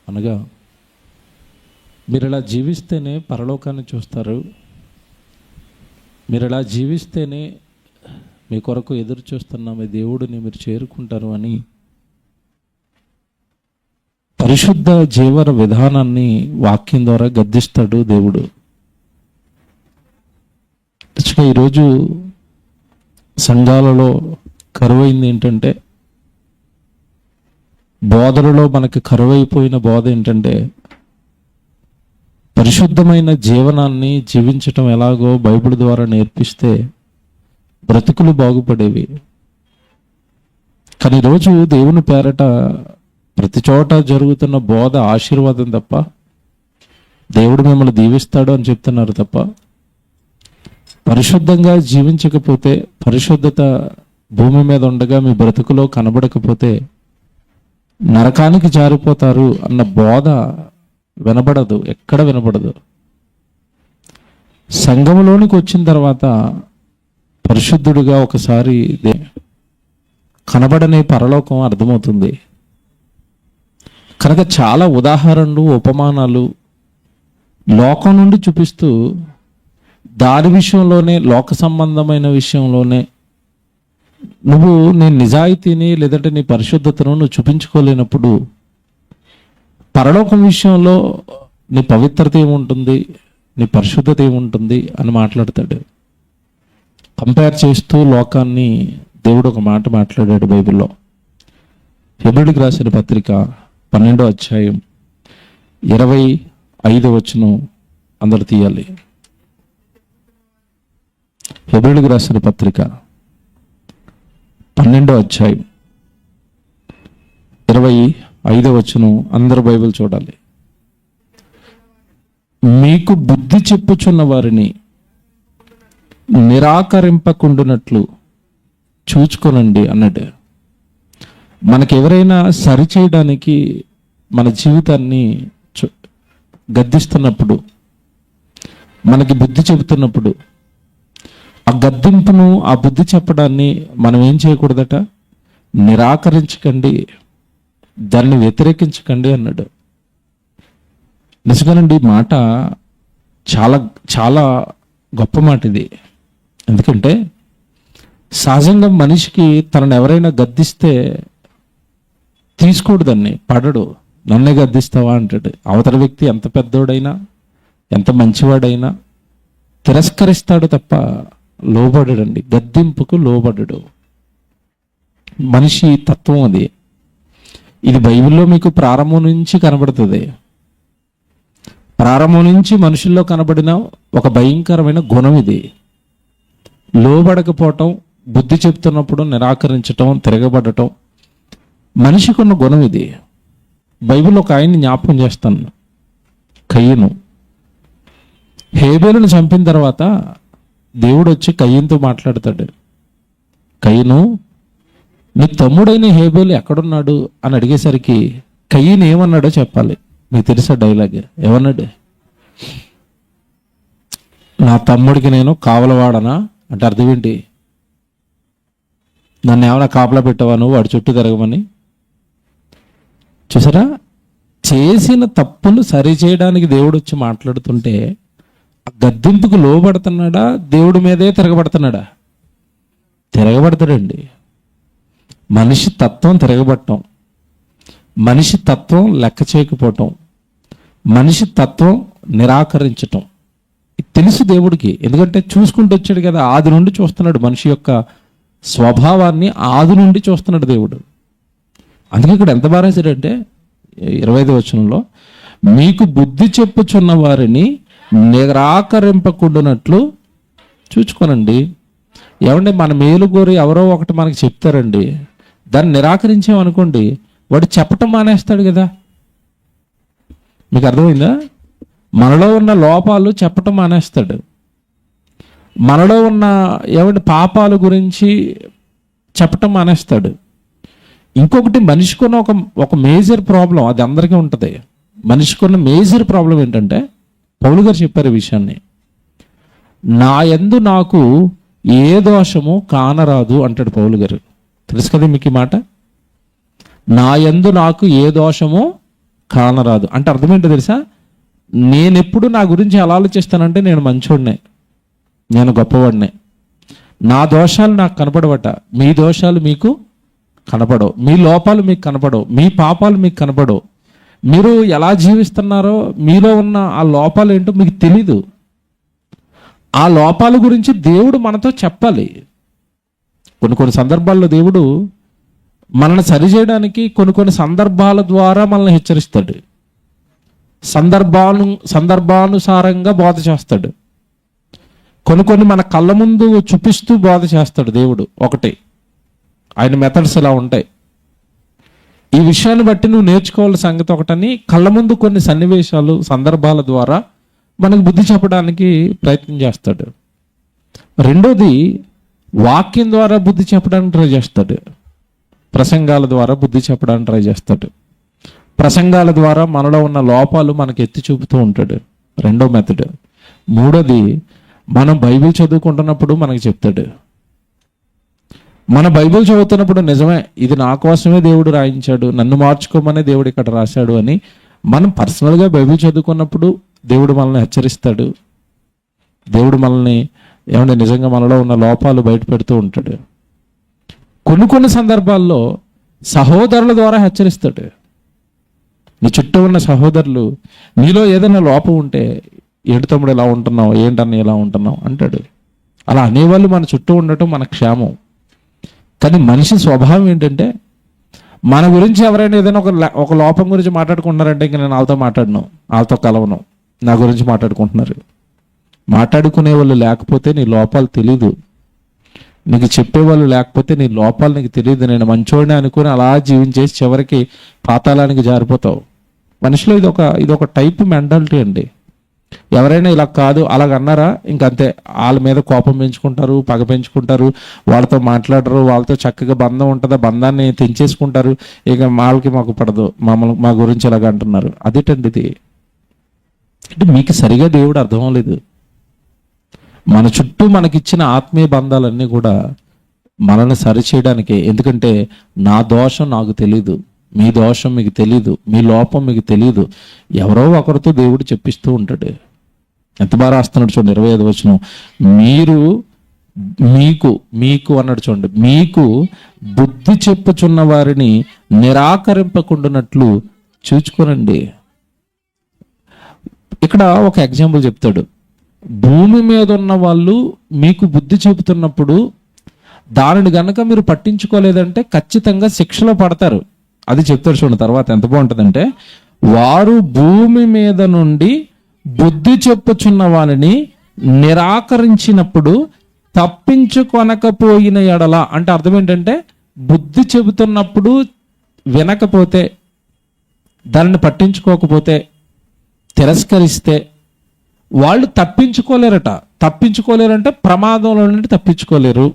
అనగా మీరు ఇలా జీవిస్తేనే పరలోకాన్ని చూస్తారు, మీరు ఇలా జీవిస్తేనే మీ కొరకు ఎదురు చూస్తున్న మీ దేవుడిని మీరు చేరుకుంటారు అని పరిశుద్ధ జీవన విధానాన్ని వాక్యం ద్వారా గద్దిస్తాడు దేవుడు. ఈరోజు సంఘాలలో కరువైంది ఏంటంటే, బోధనలో మనకి కరువైపోయిన బోధ ఏంటంటే, పరిశుద్ధమైన జీవనాన్ని జీవించటం ఎలాగో బైబిల్ ద్వారా నేర్పిస్తే బ్రతుకులు బాగుపడేవి. కానీ ఈరోజు దేవుని పేరట ప్రతి చోట జరుగుతున్న బోధ ఆశీర్వాదం తప్ప, దేవుడు మిమ్మల్ని దీవిస్తాడు అని చెప్తున్నారు తప్ప, పరిశుద్ధంగా జీవించకపోతే, పరిశుద్ధత భూమి మీద ఉండగా మీ బ్రతుకులో కనబడకపోతే నరకానికి జారిపోతారు అన్న బోధ వినబడదు, ఎక్కడ వినబడదు. సంఘంలోనికి వచ్చిన తర్వాత పరిశుద్ధుడిగా ఒకసారి కనబడని పరలోకం అర్థమవుతుంది. కనుక చాలా ఉదాహరణలు, ఉపమానాలు లోకం నుండి చూపిస్తూ దాని విషయంలోనే, లోక సంబంధమైన విషయంలోనే నువ్వు నీ నిజాయితీని లేదంటే నీ పరిశుద్ధతను నువ్వు చూపించుకోలేనప్పుడు పరలోకం విషయంలో నీ పవిత్రత ఏముంటుంది, నీ పరిశుద్ధత ఏముంటుంది అని మాట్లాడతాడు. కంపేర్ చేస్తూ లోకాన్ని దేవుడు ఒక మాట మాట్లాడాడు బైబిల్లో. హెబ్రీయులకు రాసిన పత్రిక 12వ అధ్యాయం 25వ వచనం అందరు తీయాలి. హెబ్రీయులకు రాసిన పత్రిక 12వ అధ్యాయం 25వ వచనం అందరు బైబిల్ చూడాలి. మీకు బుద్ధి చెప్పుచున్న వారిని నిరాకరింపకుండునట్లు చూచుకోనండి అన్నాడు. మనకి ఎవరైనా సరిచేయడానికి మన జీవితాన్ని గద్దిస్తున్నప్పుడు, మనకి బుద్ధి చెబుతున్నప్పుడు, ఆ గద్దింపును, ఆ బుద్ధి చెప్పడాన్ని మనం ఏం చేయకూడదట? నిరాకరించకండి, దాన్ని వ్యతిరేకించకండి అన్నాడు. నిజంగానండి, మాట చాలా చాలా గొప్ప మాట ఇది. ఎందుకంటే సహజంగా మనిషికి తనను ఎవరైనా గద్దిస్తే తీసుకోడు, దాన్ని పడడు. నన్నే గద్దిస్తావా అంటాడు. అవతల వ్యక్తి ఎంత పెద్దోడైనా, ఎంత మంచివాడైనా తిరస్కరిస్తాడు తప్ప లోబడడండి. గద్దింపుకు లోబడడు. మనిషి తత్వం అది. ఇది బైబిల్లో మీకు ప్రారంభం నుంచి కనబడుతుంది. ప్రారంభం నుంచి మనుషుల్లో కనబడిన ఒక భయంకరమైన గుణం ఇది. లోబడకపోవటం, బుద్ధి చెప్తున్నప్పుడు నిరాకరించటం, తిరగబడటం మనిషికి ఉన్న గుణం ఇది. బైబిల్లో ఒక ఆయన్ని జ్ఞాపకం చేస్తాను. కయ్యను, హేబేలును చంపిన తర్వాత దేవుడు వచ్చి కయ్యంతో మాట్లాడతాడు. కయ్యను, నీ తమ్ముడైన హేబేలు ఎక్కడున్నాడు అని అడిగేసరికి కయ్యను ఏమన్నాడో చెప్పాలి. మీకు తెలుసా డైలాగ్? ఏమన్నాడు? నా తమ్ముడికి నేను కావలవాడనా అంటే అర్థం ఏంటి? నన్ను ఏమైనా కాపలా పెట్టావా నువ్వు వాడి చుట్టూ తిరగమని? చూసారా, చేసిన తప్పును సరిచేయడానికి దేవుడు వచ్చి మాట్లాడుతుంటే గద్దింపుకు లోబడుతున్నాడా? దేవుడి మీదే తిరగబడుతున్నాడా? తిరగబడతాడండి. మనిషి తత్వం తిరగబడటం, మనిషి తత్వం లెక్క చేయకపోవటం, మనిషి తత్వం నిరాకరించటం ఇది తెలుసు దేవుడికి. ఎందుకంటే చూసుకుంటూ వచ్చాడు కదా, ఆది నుండి చూస్తున్నాడు. మనిషి యొక్క స్వభావాన్ని ఆది నుండి చూస్తున్నాడు దేవుడు. అందుకే ఇక్కడ ఎంత బాగా రాశాడంటే 25వ వచనంలో, మీకు బుద్ధి చెప్పుచున్న వారిని నిరాకరింపకుండానట్లు చూచుకోనండి. ఏమంటే మన మేలు కోరి ఎవరో ఒకటి మనకి చెప్తారండి, దాన్ని నిరాకరించామనుకోండి, వాడు చెప్పటం మానేస్తాడు కదా. మీకు అర్థమైందా? మనలో ఉన్న లోపాలు చెప్పటం మానేస్తాడు. మనలో ఉన్న ఏమంటే పాపాల గురించి చెప్పటం మానేస్తాడు. ఇంకొకటి, మనిషికున్న ఒక మేజర్ ప్రాబ్లం, అది అందరికీ ఉంటుంది. మనిషికున్న మేజర్ ప్రాబ్లం ఏంటంటే, పౌలు గారు చెప్పారు ఈ విషయాన్ని, నా యందు నాకు ఏ దోషము కానరాదు అంటాడు పౌలు గారు. తెలుసు కదా మీకు ఈ మాట? నా యందు నాకు ఏ దోషము కానరాదు. అంటే అర్థం ఏంటో తెలుసా? నేనెప్పుడు నా గురించి ఎలా ఆలోచిస్తానంటే నేను మంచోడినే, నేను గొప్పవాడినే, నా దోషాలు నాకు కనపడవట, మీ దోషాలు మీకు కనపడవు, మీ లోపాలు మీకు కనపడవు, మీ పాపాలు మీకు కనపడవు. మీరు ఎలా జీవిస్తున్నారో, మీలో ఉన్న ఆ లోపాలు ఏంటో మీకు తెలీదు. ఆ లోపాల గురించి దేవుడు మనతో చెప్పాలి. కొన్ని సందర్భాల్లో దేవుడు మనల్ని సరిచేయడానికి కొన్ని సందర్భాల ద్వారా మనల్ని హెచ్చరిస్తాడు. సందర్భానుసారంగా బోధ చేస్తాడు. కొన్ని మన కళ్ళ ముందు చూపిస్తూ బోధ చేస్తాడు దేవుడు. ఒకటి, ఆయన మెథడ్స్ ఇలా ఉంటాయి. ఈ విషయాన్ని బట్టి నువ్వు నేర్చుకోవాల్సిన సంగతి ఒకటని కళ్ళ ముందు కొన్ని సన్నివేశాలు, సందర్భాల ద్వారా మనకు బుద్ధి చెప్పడానికి ప్రయత్నం చేస్తాడు. రెండోది, వాక్యం ద్వారా బుద్ధి చెప్పడానికి ట్రై చేస్తాడు. ప్రసంగాల ద్వారా బుద్ధి చెప్పడానికి ట్రై చేస్తాడు. ప్రసంగాల ద్వారా మనలో ఉన్న లోపాలు మనకు ఎత్తి చూపుతూ ఉంటాడు, రెండో మెథడ్. మూడోది, మనం బైబిల్ చదువుకుంటున్నప్పుడు మనకు చెప్తాడు. మన బైబిల్ చదువుతున్నప్పుడు నిజమే, ఇది నా కోసమే దేవుడు రాయించాడు, నన్ను మార్చుకోమనే దేవుడు ఇక్కడ రాశాడు అని మనం పర్సనల్గా బైబిల్ చదువుకున్నప్పుడు దేవుడు మనల్ని హెచ్చరిస్తాడు. దేవుడు మనల్ని ఏమంటే నిజంగా మనలో ఉన్న లోపాలు బయట పెడుతూ ఉంటాడు. కొన్ని సందర్భాల్లో సహోదరుల ద్వారా హెచ్చరిస్తాడు. నీ చుట్టూ ఉన్న సహోదరులు నీలో ఏదైనా లోపం ఉంటే, ఏంటి తమ్ముడు ఎలా ఉంటున్నావు, ఏంటన్నా ఎలా ఉంటున్నావు అంటాడు. అలా అనేవాళ్ళు మన చుట్టూ ఉండటం మన క్షేమం. కానీ మనిషి స్వభావం ఏంటంటే, మన గురించి ఎవరైనా ఏదైనా ఒక లోపం గురించి మాట్లాడుకుంటున్నారంటే ఇంక నేను వాళ్ళతో మాట్లాడను, వాళ్ళతో కలవను, నా గురించి మాట్లాడుకుంటున్నారు. మాట్లాడుకునే వాళ్ళు లేకపోతే నీ లోపాలు తెలీదు, నీకు చెప్పేవాళ్ళు లేకపోతే నీ లోపాలు నీకు తెలియదు. నేను మంచోడిని అనుకుని అలా జీవించేసి చివరికి పాతాళానికి జారిపోతావు. మనిషిలో ఇదొక టైప్ మెంటాలిటీ అండి. ఎవరైనా ఇలా కాదు అలాగన్నారా ఇంకంతే, వాళ్ళ మీద కోపం పెంచుకుంటారు, పగ పెంచుకుంటారు, వాళ్ళతో మాట్లాడరు, వాళ్ళతో చక్కగా బంధం ఉంటుందా బంధాన్ని తెంచేసుకుంటారు. ఇక వాళ్ళకి మాకు పడదు, మా గురించి ఇలాగ అంటున్నారు. అదేటండి ఇది? అంటే మీకు సరిగా దేవుడు అర్థం అవ్వలేదు. మన చుట్టూ మనకిచ్చిన ఆత్మీయ బంధాలన్నీ కూడా మనల్ని సరిచేయడానికే. ఎందుకంటే నా దోషం నాకు తెలీదు, మీ దోషం మీకు తెలీదు, మీ లోపం మీకు తెలీదు. ఎవరో ఒకరితో దేవుడు చెప్పిస్తూ ఉంటాడు. ఎంత బాగా రాస్తున్నాడు చూడండి, 25వ వచనం. మీకు అన్నాడు చూడండి, మీకు బుద్ధి చెప్పుచున్న వారిని నిరాకరింపకుండానట్లు చూచుకోనండి. ఇక్కడ ఒక ఎగ్జాంపుల్ చెప్తాడు. భూమి మీద ఉన్న వాళ్ళు మీకు బుద్ధి చెబుతున్నప్పుడు దానిని గనక మీరు పట్టించుకోలేదంటే ఖచ్చితంగా శిక్షలో పడతారు. అది చెప్తాడు చూడండి తర్వాత ఎంత బాగుంటుందంటే, వారు భూమి మీద నుండి బుద్ధి చెప్పుచున్న వారిని నిరాకరించినప్పుడు తప్పించుకొనకపోయిన ఎడల. అంటే అర్థం ఏంటంటే, బుద్ధి చెబుతున్నప్పుడు వినకపోతే, దానిని పట్టించుకోకపోతే, తిరస్కరిస్తే వాళ్ళు తప్పించుకోలేరట. తప్పించుకోలేరంటే ప్రమాదంలో నుండి తప్పించుకోలేరు,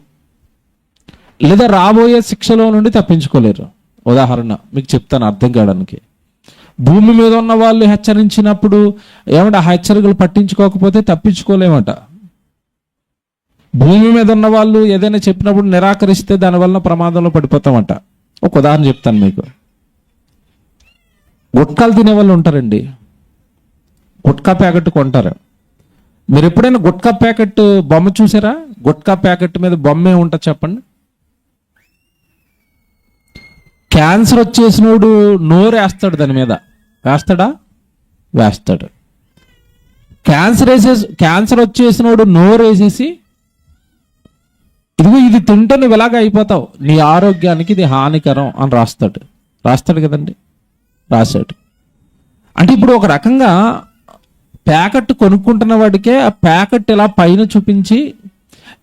లేదా రాబోయే శిక్షలో నుండి తప్పించుకోలేరు. ఉదాహరణ మీకు చెప్తాను అర్థం కావడానికి. భూమి మీద ఉన్న వాళ్ళు హెచ్చరించినప్పుడు ఏమంటే ఆ హెచ్చరికలు పట్టించుకోకపోతే తప్పించుకోలేమట. భూమి మీద ఉన్న వాళ్ళు ఏదైనా చెప్పినప్పుడు నిరాకరిస్తే దానివల్ల ప్రమాదంలో పడిపోతామట. ఒక ఉదాహరణ చెప్తాను మీకు. గుట్కాలు తినే వాళ్ళు ఉంటారండి, గుట్కా ప్యాకెట్ కొంటారు. మీరు ఎప్పుడైనా గుట్కా ప్యాకెట్ బొమ్మ చూసారా? గుట్కా ప్యాకెట్ మీద బొమ్మ ఏముంటుంది చెప్పండి? క్యాన్సర్ వచ్చేసినోడు నోరు వేస్తాడు దాని మీద. వేస్తాడా? వేస్తాడు. క్యాన్సర్ వచ్చేసినోడు నోరు వేసేసి, ఇదిగో ఇది తింటే నువ్వు ఇలాగ అయిపోతావు, నీ ఆరోగ్యానికి ఇది హానికరం అని రాస్తాడు కదండి, రాశాడు. అంటే ఇప్పుడు ఒక రకంగా ప్యాకెట్ కొనుక్కుంటున్న వాడికే ఆ ప్యాకెట్ ఇలా పైన చూపించి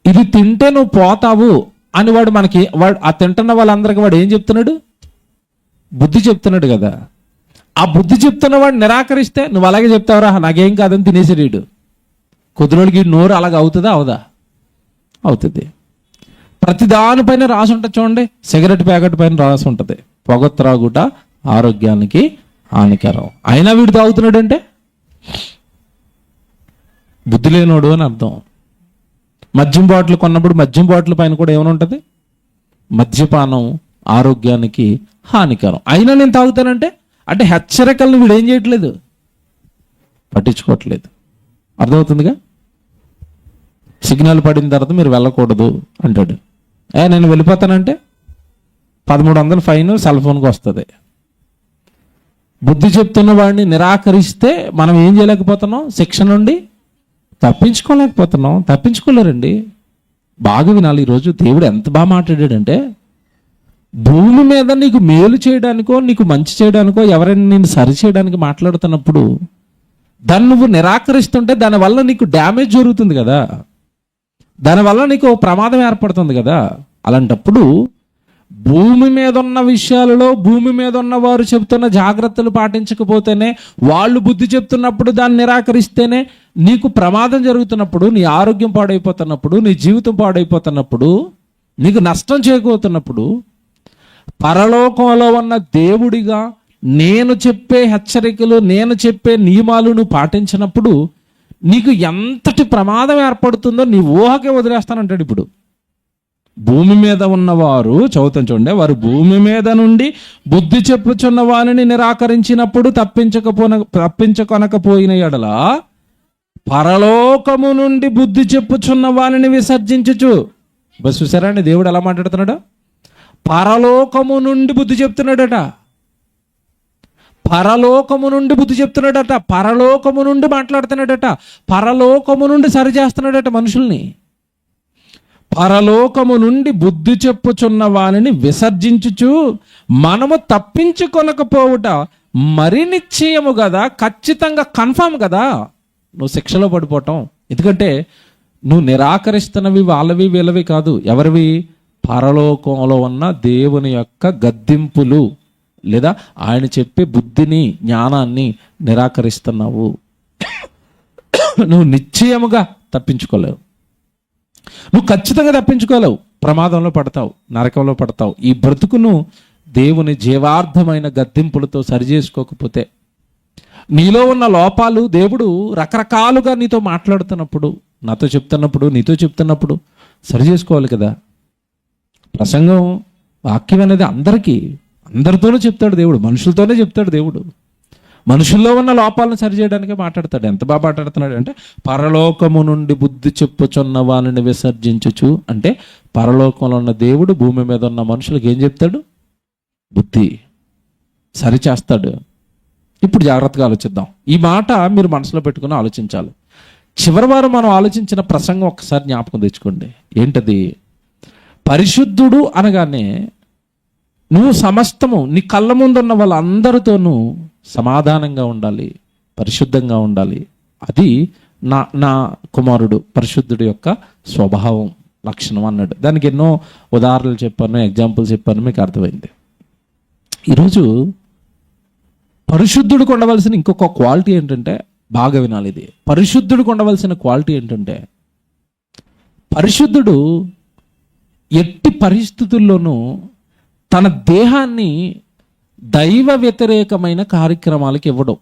ఇది తింటే నువ్వు పోతావు అని వాడు ఆ తింటున్న వాళ్ళందరికీ వాడు ఏం చెప్తున్నాడు? బుద్ధి చెప్తున్నాడు కదా. ఆ బుద్ధి చెప్తున్న వాడు నిరాకరిస్తే నువ్వు అలాగే చెప్తావురా, నాకేం కాదని తినేసిరీడు. కుదురోడికి నోరు అలాగ అవుతుందా? అవదా? అవుతుంది. ప్రతి దానిపైన రాసి ఉంటుంది చూడండి. సిగరెట్ ప్యాకెట్ పైన రాసి ఉంటుంది, పొగ త్రాగుట ఆరోగ్యానికి హానికరం. అయినా వీడు తాగుతున్నాడు అంటే బుద్ధి లేనోడు అని అర్థం. మద్యం బాటిల్ కొన్నప్పుడు మద్యం బాటిల్ పైన కూడా ఏమైనా ఉంటుంది? మద్యపానం ఆరోగ్యానికి హానికరం. అయినా నేను తాగుతానంటే అంటే హెచ్చరికలను వీడు ఏం చేయట్లేదు, పట్టించుకోవట్లేదు. అర్థమవుతుందిగా? సిగ్నల్ పడిన తర్వాత మీరు వెళ్ళకూడదు అంటాడు. నేను వెళ్ళిపోతానంటే 1300 ఫైన్ సెల్ ఫోన్కి వస్తుంది. బుద్ధి చెప్తున్న వాడిని నిరాకరిస్తే మనం ఏం చేయలేకపోతున్నాం? శిక్ష నుండి తప్పించుకోలేరండి. బాగా వినాలి. ఈరోజు దేవుడు ఎంత బాగా మాట్లాడాడంటే, భూమి మీద నీకు మేలు చేయడానికో నీకు మంచి చేయడానికో ఎవరైనా నేను సరి చేయడానికి మాట్లాడుతున్నప్పుడు దాన్ని నువ్వు నిరాకరిస్తుంటే దానివల్ల నీకు డ్యామేజ్ జరుగుతుంది కదా, దానివల్ల నీకు ప్రమాదం ఏర్పడుతుంది కదా. అలాంటప్పుడు భూమి మీద ఉన్న విషయాలలో భూమి మీద ఉన్న వారు చెబుతున్న జాగ్రత్తలు పాటించకపోతేనే, వాళ్ళు బుద్ధి చెప్తున్నప్పుడు దాన్ని నిరాకరిస్తేనే నీకు ప్రమాదం జరుగుతున్నప్పుడు, నీ ఆరోగ్యం పాడైపోతున్నప్పుడు, నీ జీవితం పాడైపోతున్నప్పుడు, నీకు నష్టం చేకూరుతున్నప్పుడు, పరలోకంలో ఉన్న దేవుడిగా నేను చెప్పే హెచ్చరికలు, నేను చెప్పే నియమాలను పాటించినప్పుడు నీకు ఎంతటి ప్రమాదం ఏర్పడుతుందో నీ ఊహకే వదిలేస్తానంటాడు. ఇప్పుడు భూమి మీద ఉన్నవారు, చదువుతాం చూడండి, వారు భూమి మీద నుండి బుద్ధి చెప్పుచున్న వారిని నిరాకరించినప్పుడు తప్పించుకొనకపోయిన ఎడల పరలోకము నుండి బుద్ధి చెప్పుచున్న వారిని విసర్జించుచు. బస్ చూసారా అండి దేవుడు ఎలా మాట్లాడుతున్నాడు? పరలోకము నుండి బుద్ధి చెప్తున్నాడట, పరలోకము నుండి బుద్ధి చెప్తున్నాడట, పరలోకము నుండి మాట్లాడుతున్నాడట, పరలోకము నుండి సరి చేస్తున్నాడట మనుషుల్ని. పరలోకము నుండి బుద్ధి చెప్పుచున్న వారిని విసర్జించుచు మనము తప్పించుకొనకపోవుట మరి నిశ్చయము కదా, ఖచ్చితంగా కన్ఫామ్ కదా నువ్వు శిక్షలో పడిపోవటం. ఎందుకంటే నువ్వు నిరాకరిస్తున్నవి వాళ్ళవి వీళ్ళవి కాదు. ఎవరివి? పరలోకంలో ఉన్న దేవుని యొక్క గద్దింపులు, లేదా ఆయన చెప్పే బుద్ధిని, జ్ఞానాన్ని నిరాకరిస్తున్నావు. నువ్వు నిశ్చయముగా తప్పించుకోలేవు, నువ్వు ఖచ్చితంగా తప్పించుకోలేవు. ప్రమాదంలో పడతావు, నరకంలో పడతావు. ఈ బ్రతుకును దేవుని జీవార్థమైన గద్దింపులతో సరిచేసుకోకపోతే, నీలో ఉన్న లోపాలు దేవుడు రకరకాలుగా నీతో మాట్లాడుతున్నప్పుడు, నాతో చెప్తున్నప్పుడు, నీతో చెప్తున్నప్పుడు సరి చేసుకోవాలి కదా. ప్రసంగం, వాక్యం అనేది అందరితోనూ చెప్తాడు దేవుడు, మనుషులతోనే చెప్తాడు దేవుడు. మనుషుల్లో ఉన్న లోపాలను సరిచేయడానికే మాట్లాడతాడు. ఎంత బాగా మాట్లాడుతున్నాడు అంటే, పరలోకము నుండి బుద్ధి చెప్పుచున్న వాళ్ళని విసర్జించుచు అంటే, పరలోకంలో ఉన్న దేవుడు భూమి మీద ఉన్న మనుషులకు ఏం చెప్తాడు? బుద్ధి సరిచేస్తాడు. ఇప్పుడు జాగ్రత్తగా ఆలోచిద్దాం. ఈ మాట మీరు మనసులో పెట్టుకుని ఆలోచించాలి. చివరి వారం మనం ఆలోచించిన ప్రసంగం ఒక్కసారి జ్ఞాపకం తెచ్చుకోండి. ఏంటది? పరిశుద్ధుడు అనగానే నువ్వు సమస్తము నీ కళ్ళ ముందున్న వాళ్ళందరితోనూ సమాధానంగా ఉండాలి, పరిశుద్ధంగా ఉండాలి. అది నా కుమారుడు పరిశుద్ధుడి యొక్క స్వభావం, లక్షణం అన్నాడు. దానికి ఎన్నో ఉదాహరణలు చెప్పాను, ఎగ్జాంపుల్స్ చెప్పాను, మీకు అర్థమైంది. ఈరోజు పరిశుద్ధుడికి ఉండవలసిన ఇంకొక క్వాలిటీ ఏంటంటే, బాగా వినాలి ఇది, పరిశుద్ధుడికి ఉండవలసిన క్వాలిటీ ఏంటంటే, పరిశుద్ధుడు ఎట్టి పరిస్థితుల్లోనూ తన దేహాన్ని దైవ వ్యతిరేకమైన కార్యక్రమాలకు ఇవ్వడం.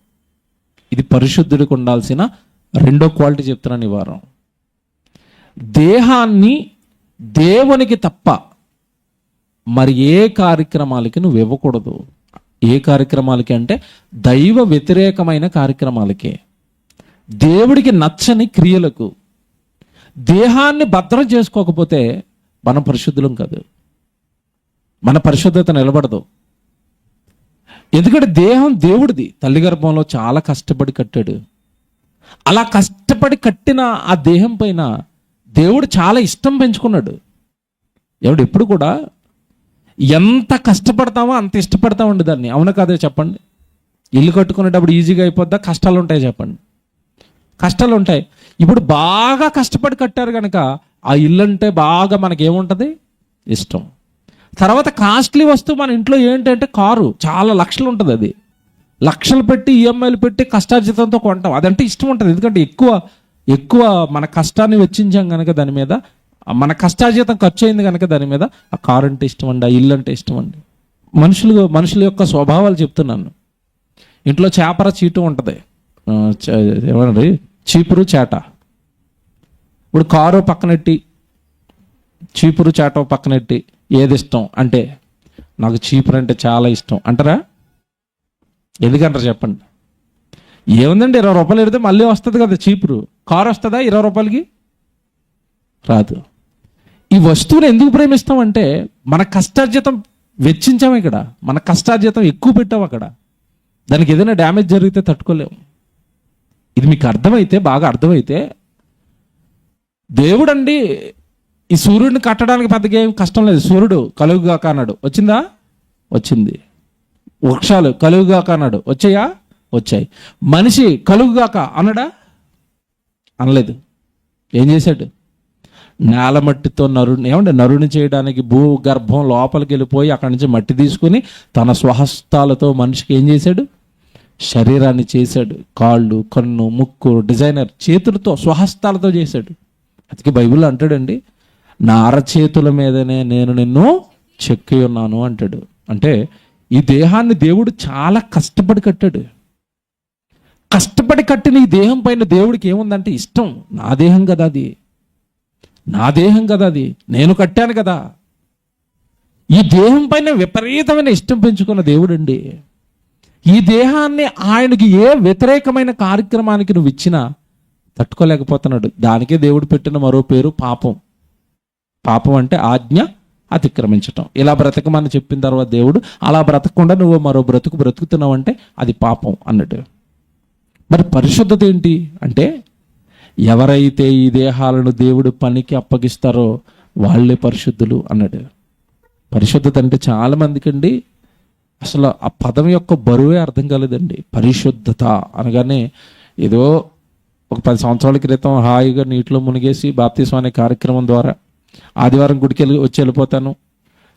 ఇది పరిశుద్ధుడికి ఉండాల్సిన రెండో క్వాలిటీ చెప్తున్నాను ఈ వారం. దేహాన్ని దేవునికి తప్ప మరి ఏ కార్యక్రమాలకి నువ్వు ఇవ్వకూడదు. ఏ కార్యక్రమాలకి అంటే దైవ వ్యతిరేకమైన కార్యక్రమాలకే, దేవుడికి నచ్చని క్రియలకు. దేహాన్ని భద్రం చేసుకోకపోతే మనం పరిశుద్ధులం కాదు, మన పరిశుద్ధత నిలబడదు. ఎందుకంటే దేహం దేవుడిది, తల్లి గర్భంలో చాలా కష్టపడి కట్టాడు. అలా కష్టపడి కట్టిన ఆ దేహం పైన దేవుడు చాలా ఇష్టం పెంచుకున్నాడు. ఎవడు ఎప్పుడు కూడా ఎంత కష్టపడతామో అంత ఇష్టపడతామండి దాన్ని. అవునా కాదే చెప్పండి? ఇల్లు కట్టుకునేటప్పుడు ఈజీగా అయిపోద్దా? కష్టాలు ఉంటాయి చెప్పండి. కష్టాలు ఉంటాయి. ఇప్పుడు బాగా కష్టపడి కట్టారు కనుక ఆ ఇల్లు అంటే బాగా మనకేముంటుంది? ఇష్టం. తర్వాత కాస్ట్లీ వస్తువు మన ఇంట్లో ఏంటంటే కారు, చాలా లక్షలు ఉంటుంది. అది లక్షలు పెట్టి ఈఎంఐలు పెట్టి కష్టార్జితంతో కొంటాం. అదంటే ఇష్టం ఉంటుంది. ఎందుకంటే ఎక్కువ మన కష్టాన్ని వెచ్చించాం కనుక దాని మీద, మన కష్టార్జితం ఖర్చు అయింది కనుక దాని మీద ఆ కారు అంటే ఇష్టం అండి, ఆ ఇల్లు అంటే ఇష్టం అండి. మనుషుల యొక్క స్వభావాలు చెప్తున్నాను. ఇంట్లో చేపర చీటు ఉంటుంది, ఏమన్నది చీపురు చేట. ఇప్పుడు కారు పక్కనెట్టి చీపురు చేట పక్కనెట్టి ఏది ఇష్టం అంటే, నాకు చీపురు అంటే చాలా ఇష్టం అంటారా? ఎందుకంటారు చెప్పండి? ఏముందండి, 20 రూపాయలు పెడితే మళ్ళీ వస్తుంది కదా చీపురు. కారు వస్తుందా 20 రూపాయలకి? రాదు. ఈ వస్తువుని ఎందుకు ప్రేమిస్తామంటే మన కష్టార్జితం వెచ్చించాము ఇక్కడ, మన కష్టార్జితం ఎక్కువ పెట్టాము అక్కడ. దానికి ఏదైనా డ్యామేజ్ జరిగితే తట్టుకోలేము. ఇది మీకు అర్థమైతే, బాగా అర్థమైతే, దేవుడండి ఈ సూర్యుడిని కట్టడానికి పెద్దగా ఏం కష్టం లేదు. సూర్యుడు కలుగుగాక అన్నాడు, వచ్చిందా? వచ్చింది. వృక్షాలు కలుగుగాక అన్నాడు, వచ్చాయా? వచ్చాయి. మనిషి కలుగుగాక అన్నాడా? అనలేదు. ఏం చేశాడు? నేలమట్టితో నరుని చేయడానికి భూగర్భం లోపలికి వెళ్ళిపోయి అక్కడి నుంచి మట్టి తీసుకుని తన స్వహస్తాలతో మనిషికి ఏం చేశాడు? శరీరాన్ని చేశాడు. కాళ్ళు, కన్ను, ముక్కు, డిజైనర్ చేతులతో స్వహస్తాలతో చేశాడు. అందుకే బైబిల్లో అంటాడండి, నా అరచేతుల మీదనే నేను నిన్ను చెక్కి ఉన్నాను అంటాడు. అంటే ఈ దేహాన్ని దేవుడు చాలా కష్టపడి కట్టాడు. కష్టపడి కట్టిన ఈ దేహం పైన దేవుడికి ఏముందంటే ఇష్టం. నా దేహం కదా అది, నా దేహం కదా అది, నేను కట్టాను కదా. ఈ దేహం పైన విపరీతమైన ఇష్టం పెంచుకున్న దేవుడండి. ఈ దేహాన్ని ఆయనకి ఏ వ్యతిరేకమైన కార్యక్రమానికి నువ్వు ఇచ్చినా తట్టుకోలేకపోతున్నాడు. దానికే దేవుడు పెట్టిన మరో పేరు పాపం. పాపం అంటే ఆజ్ఞ అతిక్రమించటం. ఇలా బ్రతకమని చెప్పిన తర్వాత దేవుడు అలా బ్రతకకుండా నువ్వు మరో బ్రతుకుతున్నావు అంటే అది పాపం అన్నట్టు. మరి పరిశుద్ధత ఏంటి అంటే, ఎవరైతే ఈ దేహాలను దేవుడు పనికి అప్పగిస్తారో వాళ్ళే పరిశుద్ధులు అన్నాడు. పరిశుద్ధత అంటే చాలా మందికి అండి అసలు ఆ పదం యొక్క బరువే అర్థం కాలేదండి. పరిశుద్ధత అనగానే ఏదో ఒక 10 సంవత్సరాల క్రితం హాయిగా నీటిలో మునిగేసి బాప్తిస్మం అనే కార్యక్రమం ద్వారా ఆదివారం గుడికి వచ్చి వెళ్ళిపోతాను,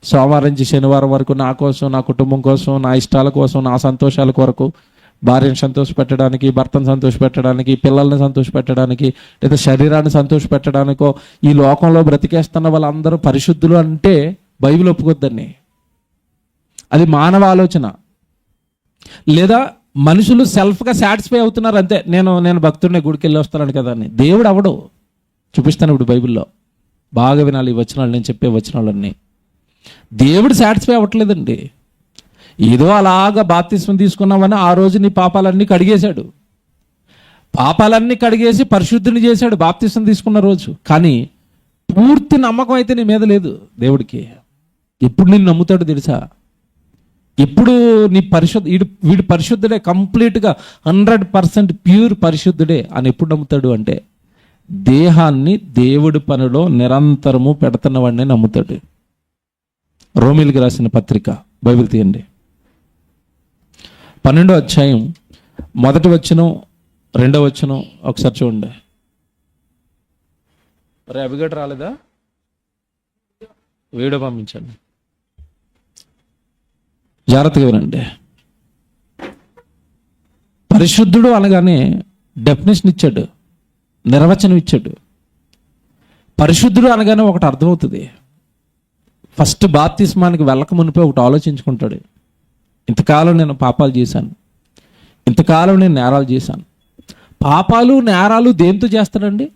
సోమవారం నుంచి శనివారం వరకు నా కోసం, నా కుటుంబం కోసం, నా ఇష్టాల కోసం, నా సంతోషాల కొరకు, భార్యను సంతోషపెట్టడానికి, భర్తను సంతోషపెట్టడానికి, పిల్లల్ని సంతోషపెట్టడానికి, లేదా శరీరాన్ని సంతోషపెట్టడానికో ఈ లోకంలో బ్రతికేస్తున్న వాళ్ళందరూ పరిశుద్ధులు అంటే బైబిల్ ఒప్పుకొద్దని. అది మానవ ఆలోచన. లేదా మనుషులు సెల్ఫ్గా సాటిస్ఫై అవుతున్నారు అంతే. నేను భక్తుడిని గుడికి వెళ్ళి వస్తాను కదా అని. దేవుడు అవడు. చూపిస్తాను ఇప్పుడు బైబిల్లో. బాగా వినాలి ఈ వచనాలు, నేను చెప్పే వచనాలన్నీ. దేవుడు సాటిస్ఫై అవ్వట్లేదండి. ఏదో అలాగా బాప్తిస్మం తీసుకున్నామని ఆ రోజు నీ పాపాలన్నీ కడిగేశాడు. పాపాలన్నీ కడిగేసి పరిశుద్ధిని చేశాడు బాప్తిస్మం తీసుకున్న రోజు. కానీ పూర్తి నమ్మకం అయితే నీ మీద లేదు దేవుడికి. ఎప్పుడు నిన్ను నమ్ముతాడు తెలుసా? ఎప్పుడు నీ వీడు పరిశుద్ధుడే, కంప్లీట్గా 100% ప్యూర్ పరిశుద్ధుడే అని ఎప్పుడు నమ్ముతాడు అంటే, దేహాన్ని దేవుడి పనిలో నిరంతరము పెడుతున్నవాడినే నమ్ముతాడు. రోమీయులకు రాసిన పత్రిక బైబిల్ తీయండి, 12వ అధ్యాయం 1వ వచనం 2వ వచనం ఒకసారి చూడండి. మరి అభిగట్ రాలేదా? వీడియో పంపించండి, జాగ్రత్తగా వినండి. పరిశుద్ధుడు అనగానే డెఫినేషన్ ఇచ్చాడు, నిర్వచనం ఇచ్చాడు. పరిశుద్ధుడు అనగానే ఒకటి అర్థమవుతుంది. ఫస్ట్ బాప్తిస్మానికి వెళ్ళక మునిపే ఒకటి ఆలోచించుకుంటాడు. ఇంతకాలం నేను పాపాలు చేశాను, ఇంతకాలం నేను నేరాలు చేశాను. పాపాలు నేరాలు దేంతో చేస్తాడండి?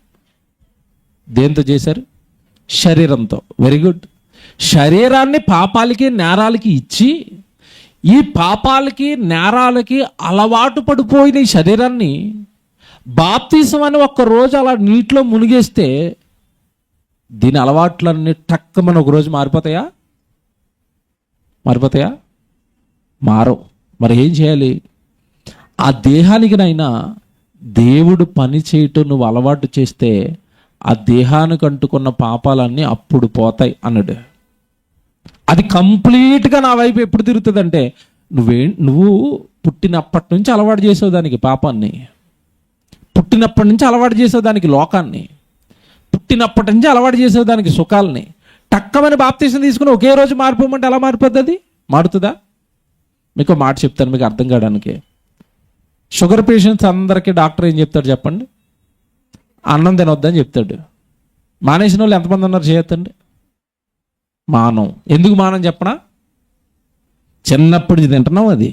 దేంతో చేశారు? శరీరంతో. Very good. శరీరాన్ని పాపాలకి నేరాలకి ఇచ్చి, ఈ పాపాలకి నేరాలకి అలవాటు పడిపోయిన ఈ శరీరాన్ని బాప్తిసం అని ఒక్కరోజు అలా నీటిలో మునిగేస్తే దీని అలవాట్లన్నీ టక్కమని ఒకరోజు మారిపోతాయా? మారవు. మరి ఏం చేయాలి? ఆ దేహానికినైనా దేవుడు పని చేయటం నువ్వు అలవాటు చేస్తే ఆ దేహానికి అంటుకున్న పాపాలన్నీ అప్పుడు పోతాయి అన్నాడు. అది కంప్లీట్గా నా వైపు ఎప్పుడు తిరుగుతుందంటే, నువ్వు పుట్టినప్పటి నుంచి అలవాటు చేసావు దానికి పాపాన్ని, పుట్టినప్పటి నుంచి అలవాటు చేసావు దానికి లోకాన్ని, పుట్టినప్పటి నుంచి అలవాటు చేసావు దానికి సుఖాలని. టక్కమని బాప్తీసం తీసుకుని ఒకే రోజు మారిపోమంటే ఎలా మారిపోద్ది? అది మారుతుందా? మీకు మాట చెప్తాను మీకు అర్థం కావడానికి. షుగర్ పేషెంట్స్ అందరికీ డాక్టర్ ఏం చెప్తాడు చెప్పండి? అన్నం తినొద్దని చెప్తాడు. మానేసిన వాళ్ళు ఎంతమంది ఉన్నారు చేయొద్దండి? మానం. ఎందుకు మానం చెప్పనా? చిన్నప్పటి నుంచి తింటున్నావు. అది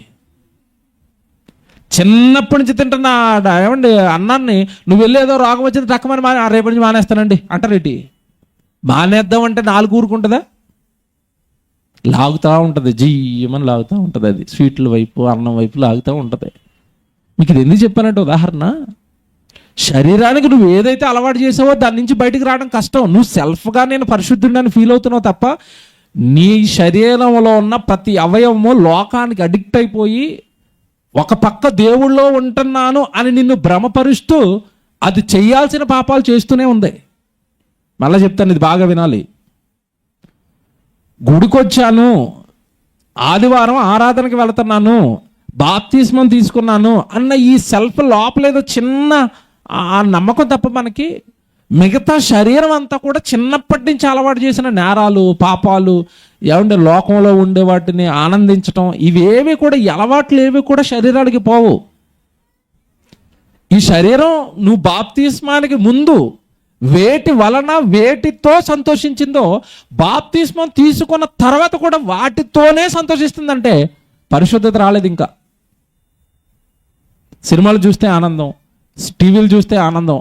చిన్నప్పటి నుంచి తింటున్నా ఏమండి అన్నాన్ని నువ్వు వెళ్ళేదో రోగం వచ్చింది టక్కమని రేపటి నుంచి మానేస్తానండి అంటారేటి? మానేద్దామంటే 4 ఊరుకుంటుందా? లాగుతూ ఉంటుంది, జీయమని లాగుతూ ఉంటుంది. అది స్వీట్ల వైపు, అన్నం వైపు లాగుతూ ఉంటుంది. మీకు ఇది ఎందుకు చెప్పానంటే ఉదాహరణ, శరీరానికి నువ్వు ఏదైతే అలవాటు చేసావో దాని నుంచి బయటకు రావడం కష్టం. నువ్వు సెల్ఫ్గా నేను పరిశుద్ధుడిని ఫీల్ అవుతున్నావు తప్ప నీ శరీరంలో ఉన్న ప్రతి అవయవము లోకానికి అడిక్ట్ అయిపోయి ఒక పక్క దేవుళ్ళో ఉంటున్నాను అని నిన్ను భ్రమపరుస్తూ అది చేయాల్సిన పాపాలు చేస్తూనే ఉంది. మళ్ళీ చెప్తాను, ఇది బాగా వినాలి. గుడికొచ్చాను, ఆదివారం ఆరాధనకి వెళుతున్నాను, బాప్తిస్మం తీసుకున్నాను అన్న ఈ సెల్ఫ్ లోపలేదో చిన్న ఆ నమ్మకం తప్ప మనకి మిగతా శరీరం అంతా కూడా చిన్నప్పటి నుంచి అలవాటు చేసిన నేరాలు, పాపాలు, ఏమంటే లోకంలో ఉండే వాటిని ఆనందించటం, ఇవేవి కూడా ఈ అలవాట్లు ఏవి కూడా శరీరానికి పోవు. ఈ శరీరం నువ్వు బాప్తిస్మానికి ముందు వేటి వలన వేటితో సంతోషించిందో బాప్తిస్మం తీసుకున్న తర్వాత కూడా వాటితోనే సంతోషిస్తుందంటే పరిశుద్ధత రాలేదు ఇంకా. సినిమాలు చూస్తే ఆనందం, టీవీలు చూస్తే ఆనందం,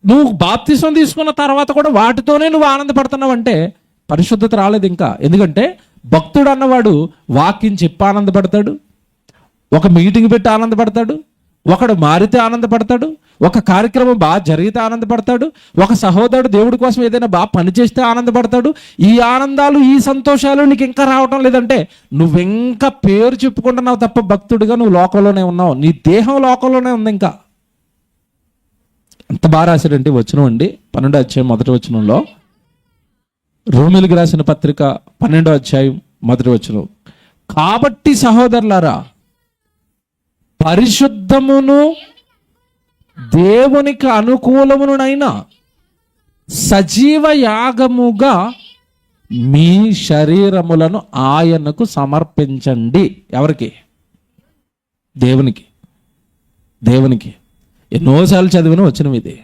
నువ్వు బాప్తిస్మం తీసుకున్న తర్వాత కూడా వాటితోనే నువ్వు ఆనందపడుతున్నావు అంటే పరిశుద్ధత రాలేదు ఇంకా. ఎందుకంటే భక్తుడు అన్నవాడు వాక్యం చెప్పి ఆనందపడతాడు, ఒక మీటింగ్ పెట్టి ఆనందపడతాడు, ఒకడు మారితే ఆనందపడతాడు, ఒక కార్యక్రమం బాగా జరిగితే ఆనందపడతాడు, ఒక సహోదరుడు దేవుడి కోసం ఏదైనా బాగా పనిచేస్తే ఆనందపడతాడు. ఈ ఆనందాలు, ఈ సంతోషాలు నీకు ఇంకా రావటం లేదంటే నువ్వింకా పేరు చెప్పుకుంటున్నావు తప్ప భక్తుడిగా నువ్వు లోకంలోనే ఉన్నావు. నీ దేహం లోకంలోనే ఉంది. ఇంకా ఎంత బాగా రాశాడంటే వచనం అండి, 12వ అధ్యాయం 1వ వచనంలో, రోమీయులకు రాసిన పత్రిక 12వ అధ్యాయం 1వ వచనం, కాబట్టి సహోదరులారా పరిశుద్ధమును దేవునికి అనుకూలమునైనా సజీవ యాగముగా మీ శరీరములను ఆయనకు సమర్పించండి. ఎవరికి? దేవునికి. దేవునికి. ఎన్నోసార్లు చదివిన వచ్చిన ఇది.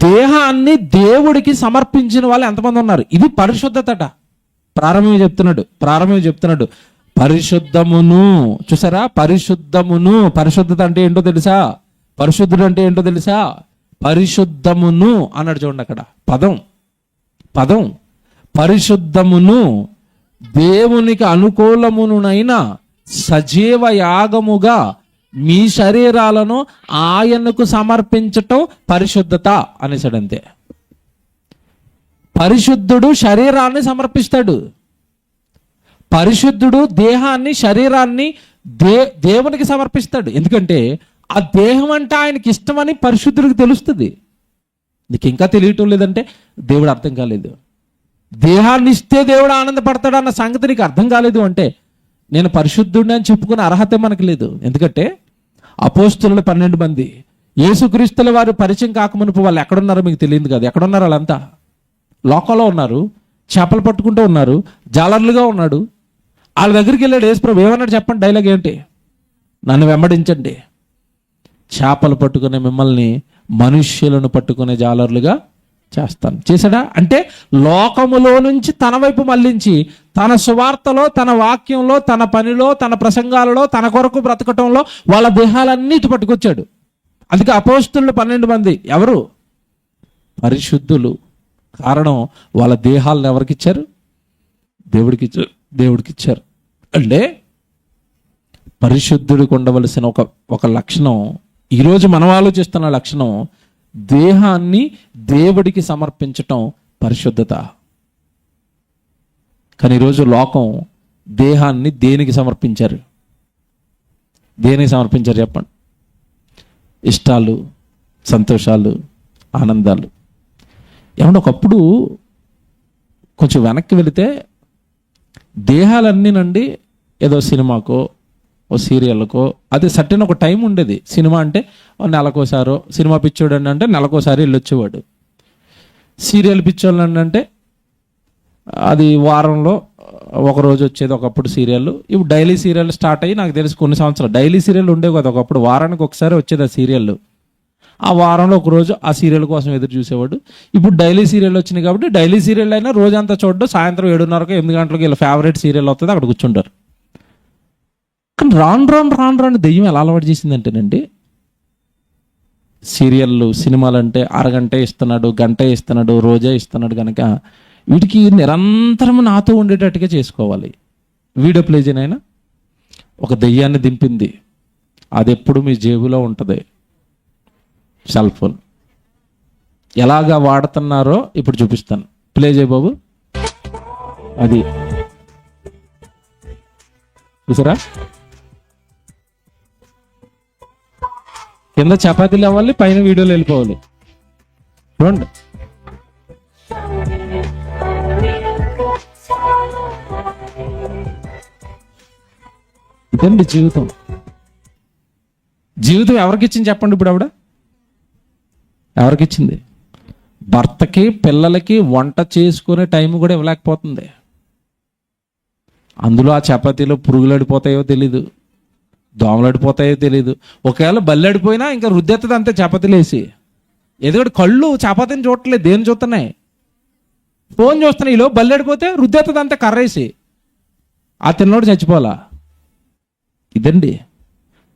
దేహాన్ని దేవుడికి సమర్పించిన వాళ్ళు ఎంతమంది ఉన్నారు? ఇది పరిశుద్ధతట. ప్రారంభమే చెప్తున్నాడు పరిశుద్ధమును. చూసారా, పరిశుద్ధమును. పరిశుద్ధత అంటే ఏంటో తెలుసా? పరిశుద్ధుడు అంటే ఏంటో తెలుసా? పరిశుద్ధమును అన్నాడు. చూడండి అక్కడ పదం పరిశుద్ధమును దేవునికి అనుకూలమునైనా సజీవ యాగముగా మీ శరీరాలను ఆయనకు సమర్పించటం పరిశుద్ధత అనేసాడు. అంతే. పరిశుద్ధుడు శరీరాన్ని సమర్పిస్తాడు. పరిశుద్ధుడు దేహాన్ని, శరీరాన్ని దేవునికి సమర్పిస్తాడు. ఎందుకంటే ఆ దేహం అంటే ఆయనకి ఇష్టమని పరిశుద్ధుడికి తెలుస్తుంది. నీకు ఇంకా తెలియటం లేదంటే దేవుడు అర్థం కాలేదు. దేహాన్ని ఇస్తే దేవుడు ఆనందపడతాడు అన్న సంగతి నీకు అర్థం కాలేదు అంటే నేను పరిశుద్ధుడిని అని చెప్పుకునే అర్హత మనకు లేదు. ఎందుకంటే అపోస్తులు 12 మంది యేసుక్రీస్తుల వారు పరిచయం కాకమునుపు వాళ్ళు ఎక్కడున్నారో మీకు తెలియదు కదా. ఎక్కడున్నారు? వాళ్ళంతా లోకంలో ఉన్నారు, చేపలు పట్టుకుంటూ ఉన్నారు, జాలర్లుగా ఉన్నాడు. వాళ్ళ దగ్గరికి వెళ్ళాడు యేసుప్రభు. ఏమన్నాడు చెప్పండి? డైలాగ్ ఏంటి? నన్ను వెంబడించండి, చేపలు పట్టుకునే మిమ్మల్ని మనుష్యులను పట్టుకునే జాలర్లుగా చేస్తాను. చేశాడా? అంటే లోకములో నుంచి తన వైపు మళ్ళించి తన సువార్తలో, తన వాక్యంలో, తన పనిలో, తన ప్రసంగాలలో, తన కొరకు బ్రతకటంలో వాళ్ళ దేహాలన్నీ ఇటు పట్టుకొచ్చాడు. అందుకే అపోస్తులు 12 మంది ఎవరు? పరిశుద్ధులు. కారణం వాళ్ళ దేహాలను ఎవరికి ఇచ్చారు? దేవుడికి ఇచ్చారు. అంటే పరిశుద్ధుడికి ఉండవలసిన ఒక లక్షణం, ఈరోజు మనం ఆలోచిస్తున్న లక్షణం, దేహాన్ని దేవుడికి సమర్పించటం పరిశుద్ధత. కానీ ఈరోజు లోకం దేహాన్ని దేనికి సమర్పించారు? చెప్పండి? ఇష్టాలు, సంతోషాలు, ఆనందాలు. ఏమన్నా ఒకప్పుడు కొంచెం వెనక్కి వెళితే దేహాలన్నీనండి ఏదో సినిమాకో, ఓ సీరియల్కో, అది సర్టెన్ ఒక టైం ఉండేది. సినిమా అంటే నెలకోసారో, సినిమా పిచ్చోడు అంటే నెలకోసారి వెళ్ళొచ్చేవాడు. సీరియల్ పిచ్చోళ్ళు అంటే అది వారంలో ఒకరోజు వచ్చేది ఒకప్పుడు సీరియల్. ఇప్పుడు డైలీ సీరియల్ స్టార్ట్ అయ్యి నాకు తెలిసి కొన్ని సంవత్సరాలు డైలీ సీరియల్ ఉండేవి కదా. ఒకప్పుడు వారానికి ఒకసారి వచ్చేది ఆ సీరియల్. ఆ వారంలో ఒక రోజు ఆ సీరియల్ కోసం ఎదురు చూసేవాడు. ఇప్పుడు డైలీ సీరియల్ వచ్చినాయి కాబట్టి డైలీ సీరియల్ అయినా రోజంతా చూడడం, సాయంత్రం 7:30 8 గంటలకు వీళ్ళ ఫేవరెట్ సీరియల్ వస్తుంది, అక్కడ కూర్చుంటారు. కానీ రాను దెయ్యం ఎలా అలవాటు చేసిందంటేనండి, సీరియళ్ళు, సినిమాలు అంటే అరగంట ఇస్తున్నాడు, గంట ఇస్తున్నాడు, రోజే ఇస్తున్నాడు కనుక వీటికి నిరంతరం నాతో ఉండేటట్టుగా చేసుకోవాలి. వీడియో ప్లే చేయనైనా ఒక దెయ్యాన్ని దింపింది, అది ఎప్పుడు మీ జేబులో ఉంటుంది. సెల్ ఫోన్ ఎలాగా వాడుతున్నారో ఇప్పుడు చూపిస్తాను. ప్లే చేయ బాబు. అది చూసారా, కింద చపాతీలు అవ్వాలి, పైన వీడియోలు వెళ్ళిపోవాలి. చూడండి, ఇదండి జీవితం. జీవితం ఎవరికిచ్చింది చెప్పండి ఇప్పుడు? ఎవరికిచ్చింది? భర్తకి పిల్లలకి వంట చేసుకునే టైం కూడా ఇవ్వలేకపోతుంది. అందులో ఆ చపాతీలో పురుగులడిపోతాయో తెలీదు, దోమలడిపోతాయో తెలీదు. ఒకవేళ బల్లడిపోయినా ఇంకా రుద్దెత్తది అంతే చపాతీలు వేసి. ఎందుకంటే కళ్ళు చపాతీని చూడట్లేదు, దేని చూస్తున్నాయి? ఫోన్ చూస్తున్నాయి. ఈలో బల్లడిపోతే రుద్దెత్తది అంతే కర్రేసి, ఆ తిన్నోడు చచ్చిపోలా. ఇదండి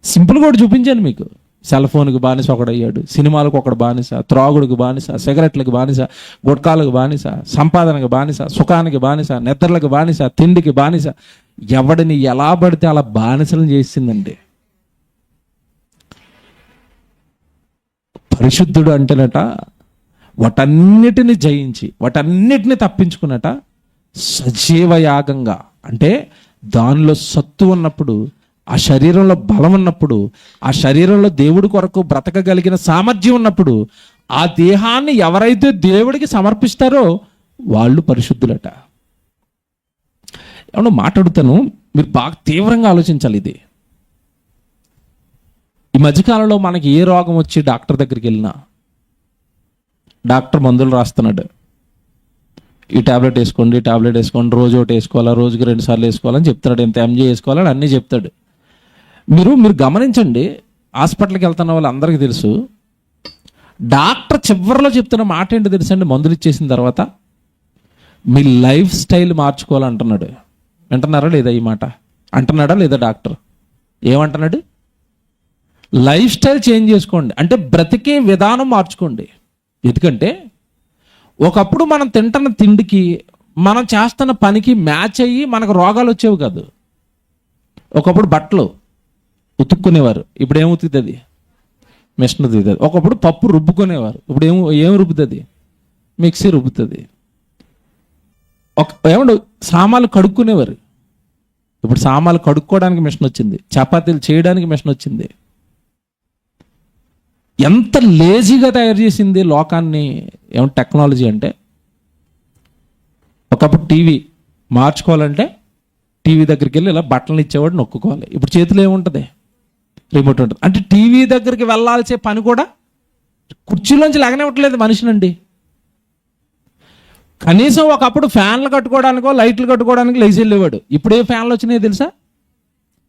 సింపుల్ కూడా చూపించాను మీకు. సెల్ ఫోన్కి బానిస ఒకడయ్యాడు, సినిమాలకు ఒకడు బానిస, త్రాగుడికి బానిస, సిగరెట్లకు బానిస, గుట్కాలకు బానిస, సంపాదనకు బానిస, సుఖానికి బానిస, నిద్రలకు బానిస, తిండికి బానిస. ఎవడిని ఎలా పడితే అలా బానిసలను చేసిందండి. పరిశుద్ధుడు అంటేనట వాటన్నిటిని జయించి వాటన్నిటిని తప్పించుకున్నట సజీవ యాగంగా, అంటే దానిలో సత్తు ఉన్నప్పుడు, ఆ శరీరంలో బలం ఉన్నప్పుడు, ఆ శరీరంలో దేవుడి కొరకు బ్రతకగలిగిన సామర్థ్యం ఉన్నప్పుడు, ఆ దేహాన్ని ఎవరైతే దేవుడికి సమర్పిస్తారో వాళ్ళు పరిశుద్ధులట. ఏమన్నా మాట్లాడుతాను, మీరు బాగా తీవ్రంగా ఆలోచించాలి. ఇది ఈ మధ్యకాలంలో మనకి ఏ రోగం వచ్చి డాక్టర్ దగ్గరికి వెళ్ళినా డాక్టర్ మందులు రాస్తున్నాడు. ఈ టాబ్లెట్ వేసుకోండి, టాబ్లెట్ వేసుకోండి, రోజు ఒకటి వేసుకోవాలా, రోజుకి 2 సార్లు వేసుకోవాలని చెప్తాడు. ఎంత ఎంజీ వేసుకోవాలని అన్నీ చెప్తాడు. మీరు గమనించండి, హాస్పిటల్కి వెళ్తున్న వాళ్ళు అందరికీ తెలుసు, డాక్టర్ చివరిలో చెప్తున్న మాట ఏంటో తెలుసండి? మందులు ఇచ్చేసిన తర్వాత మీ లైఫ్ స్టైల్ మార్చుకోవాలంటున్నాడు. వింటున్నారా లేదా? ఈ మాట అంటున్నాడా లేదా డాక్టర్? ఏమంటున్నాడు? లైఫ్ స్టైల్ చేంజ్ చేసుకోండి, అంటే బ్రతికే విధానం మార్చుకోండి. ఎందుకంటే ఒకప్పుడు మనం తింటున్న తిండికి మనం చేస్తున్న పనికి మ్యాచ్ అయ్యి మనకు రోగాలు వచ్చేవి కాదు. ఒకప్పుడు బట్టలు ఉతుక్కునేవారు, ఇప్పుడు ఏం ఉతుకుతుంది? మిషన్ ఉతుకుతుంది. ఒకప్పుడు పప్పు రుబ్బుకునేవారు, ఇప్పుడు ఏం రుబ్బుతుంది? మిక్సీ రుబ్బుతుంది. ఏమంటే సామాన్లు కడుక్కునేవారు, ఇప్పుడు సామాన్లు కడుక్కోవడానికి మిషన్ వచ్చింది. చపాతీలు చేయడానికి మిషన్ వచ్చింది. ఎంత లేజీగా తయారు చేసింది లోకాన్ని ఏమంటే టెక్నాలజీ. అంటే ఒకప్పుడు టీవీ మార్చుకోవాలంటే టీవీ దగ్గరికి వెళ్ళి ఇలా బట్టలు ఇచ్చేవాడు నొక్కుకోవాలి. ఇప్పుడు చేతిలో ఏముంటుంది? రిమోట్ ఉంటుంది. అంటే టీవీ దగ్గరికి వెళ్ళాల్సే పని కూడా కుర్చీలోంచి లేగనివ్వట్లేదు మనిషినండి. కనీసం ఒకప్పుడు ఫ్యాన్లు కట్టుకోవడానికో లైట్లు కట్టుకోవడానికి లేచి వెళ్ళేవాడు. ఇప్పుడు ఏ ఫ్యాన్లు వచ్చినాయో తెలుసా?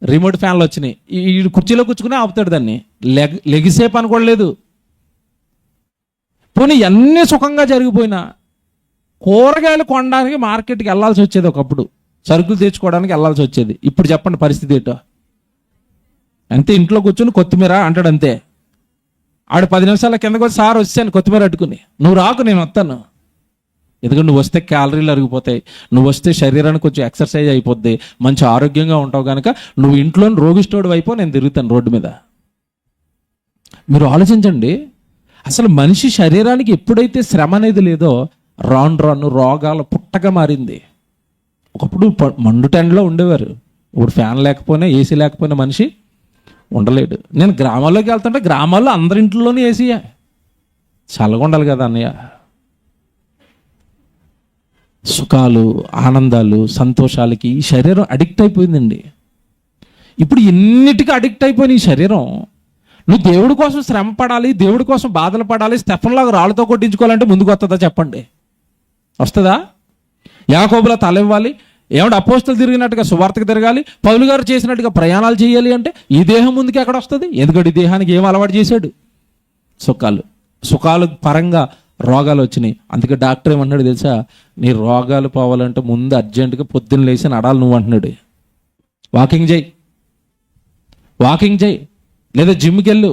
రిమోట్ ఫ్యాన్లు వచ్చినాయి. ఈ కుర్చీలో కూర్చుకునే ఆపుతాడు దాన్ని, లెగిసే పని కూడా లేదు. పోనీ అన్నీ సుఖంగా జరిగిపోయినా కూరగాయలు కొనడానికి మార్కెట్కి వెళ్ళాల్సి వచ్చేది. ఒకప్పుడు సరుకులు తెచ్చుకోవడానికి వెళ్ళాల్సి వచ్చేది. ఇప్పుడు చెప్పండి పరిస్థితి ఏంటో? అంతే, ఇంట్లో కూర్చొని కొత్తిమీర అంటాడు అంతే. ఆడు 10 నిమిషాల కిందకు వచ్చి, సార్ వచ్చాను కొత్తిమీర అట్టుకుని. నువ్వు రాకు, నేను వస్తాను. ఎందుకంటే నువ్వు వస్తే క్యాలరీలు అరిగిపోతాయి, నువ్వు వస్తే శరీరానికి కొంచెం ఎక్సర్సైజ్ అయిపోద్ది, మంచి ఆరోగ్యంగా ఉంటావు కనుక నువ్వు ఇంట్లో రోగిష్టోడు అయిపో, నేను తిరుగుతాను రోడ్డు మీద. మీరు ఆలోచించండి, అసలు మనిషి శరీరానికి ఎప్పుడైతే శ్రమ అనేది లేదో రాను రోగాల పుట్టగా మారింది. ఒకప్పుడు మండు టెండలో ఉండేవారు, ఇప్పుడు ఫ్యాన్ లేకపోయినా ఏసీ లేకపోయినా మనిషి ఉండలేడు. నేను గ్రామాల్లోకి వెళ్తుంటే గ్రామాల్లో అందరి ఇంట్లోనే ఏసీయే, చల్లగా ఉండాలి కదా అన్నయ్య. సుఖాలు, ఆనందాలు, సంతోషాలకి ఈ శరీరం అడిక్ట్ అయిపోయిందండి. ఇప్పుడు ఎన్నిటికీ అడిక్ట్ అయిపోయిన ఈ శరీరం, నువ్వు దేవుడి కోసం శ్రమ పడాలి, దేవుడి కోసం బాధలు పడాలి, స్టెఫన్లాగా రాళ్ళతో కొట్టించుకోవాలంటే ముందుకు వస్తుందా చెప్పండి? వస్తుందా? యాకోబులా తల ఇవ్వాలి, ఏమంటే అపోస్తలు తిరిగినట్టుగా సువార్తకు తిరగాలి, పౌలు గారు చేసినట్టుగా ప్రయాణాలు చేయాలి అంటే ఈ దేహం ముందుకు ఎక్కడ వస్తుంది? ఎందుకంటే ఈ దేహానికి ఏం అలవాటు చేశాడు? సుఖాలు పరంగా రోగాలు వచ్చినాయి. అందుకే డాక్టర్ ఏమన్నాడు తెలుసా? నీ రోగాలు పోవాలంటే ముందు అర్జెంటుగా పొద్దున్న లేచి నడాలి నువ్వు అంటున్నాడు. వాకింగ్ చేయి, లేదా జిమ్కి వెళ్ళు,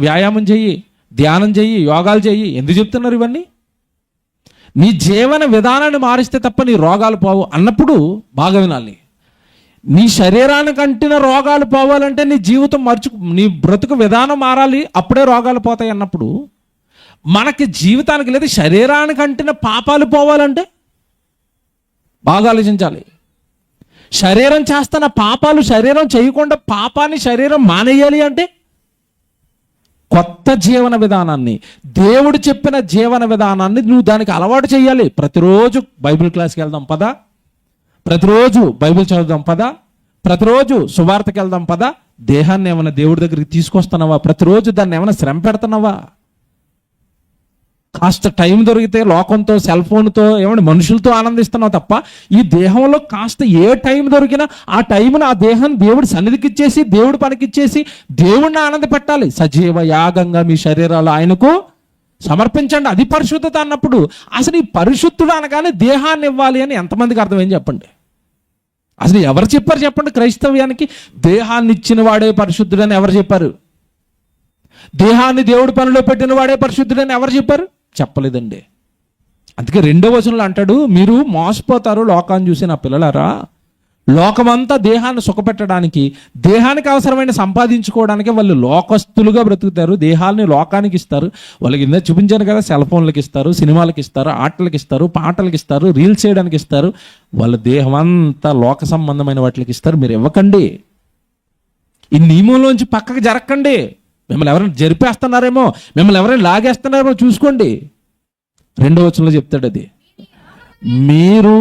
వ్యాయామం చెయ్యి, ధ్యానం చెయ్యి, యోగాలు చెయ్యి. ఎందుకు చెప్తున్నారు ఇవన్నీ? నీ జీవన విధానాన్ని మారిస్తే తప్ప నీ రోగాలు పోవు అన్నప్పుడు బాగా వినాలి. నీ శరీరానికి అంటిన రోగాలు పోవాలంటే నీ జీవితం నీ బ్రతుకు విధానం మారాలి, అప్పుడే రోగాలు పోతాయి అన్నప్పుడు మనకి జీవితానికి లేదు శరీరానికి అంటిన పాపాలు పోవాలంటే బాగా ఆలోచించాలి. శరీరం చేస్తున్న పాపాలు శరీరం చేయకుండా పాపాన్ని శరీరం మానేయాలి అంటే కొత్త జీవన విధానాన్ని, దేవుడు చెప్పిన జీవన విధానాన్ని నువ్వు దానికి అలవాటు చేయాలి. ప్రతిరోజు బైబిల్ క్లాస్కి వెళ్దాం పదా, ప్రతిరోజు బైబిల్ చదువుదాం పదా, ప్రతిరోజు సువార్తకి వెళ్దాం పదా. దేహాన్ని ఏమైనా దేవుడి దగ్గరికి తీసుకొస్తున్నావా? ప్రతిరోజు దాన్ని ఏమైనా శ్రమ పెడుతున్నావా? కాస్త టైం దొరికితే లోకంతో, సెల్ ఫోన్తో, ఏమైనా మనుషులతో ఆనందిస్తున్నావు తప్ప ఈ దేహంలో కాస్త ఏ టైం దొరికినా ఆ టైంను ఆ దేహాన్ని దేవుడి సన్నిధికి ఇచ్చేసి, దేవుడి పనికిచ్చేసి దేవుడిని ఆనంద పెట్టాలి. సజీవ యాగంగా మీ శరీరాలు ఆయనకు సమర్పించండి, అది పరిశుద్ధత అన్నప్పుడు. అసలు ఈ పరిశుద్ధుడు అనగానే దేహాన్ని ఇవ్వాలి అని ఎంతమందికి అర్థమేం చెప్పండి? అసలు ఎవరు చెప్పారు చెప్పండి? క్రైస్తవ్యానికి దేహాన్ని ఇచ్చిన వాడే పరిశుద్ధుడని ఎవరు చెప్పారు? దేహాన్ని దేవుడి పనిలో పెట్టిన వాడే పరిశుద్ధుడని ఎవరు చెప్పారు? చెప్పలేదండి. అందుకే 2వ వచనంలో అంటాడు, మీరు మోసపోతారు లోకాన్ని చూసి నా పిల్లలారా. లోకమంతా దేహాన్ని సుఖపెట్టడానికి, దేహానికి అవసరమైన సంపాదించుకోవడానికి వాళ్ళు లోకస్తులుగా బ్రతుకుతారు. దేహాన్ని లోకానికి ఇస్తారు. వాళ్ళకి ఇందా చూపించాను కదా, సెల్ ఫోన్లకి ఇస్తారు, సినిమాలకి ఇస్తారు, ఆటలకి ఇస్తారు, పాటలకి ఇస్తారు, రీల్స్ చేయడానికి ఇస్తారు. వాళ్ళ దేహం అంతా లోక సంబంధమైన వాటికి ఇస్తారు. మీరు ఇవ్వకండి. ఈ నియమంలోంచి పక్కకు జరగకండి. మిమ్మల్ని ఎవరైనా జరిపేస్తున్నారేమో, మిమ్మల్ని ఎవరైనా లాగేస్తున్నారేమో చూసుకోండి. 2వ వచనంలో చెప్తాడు అది. మీరు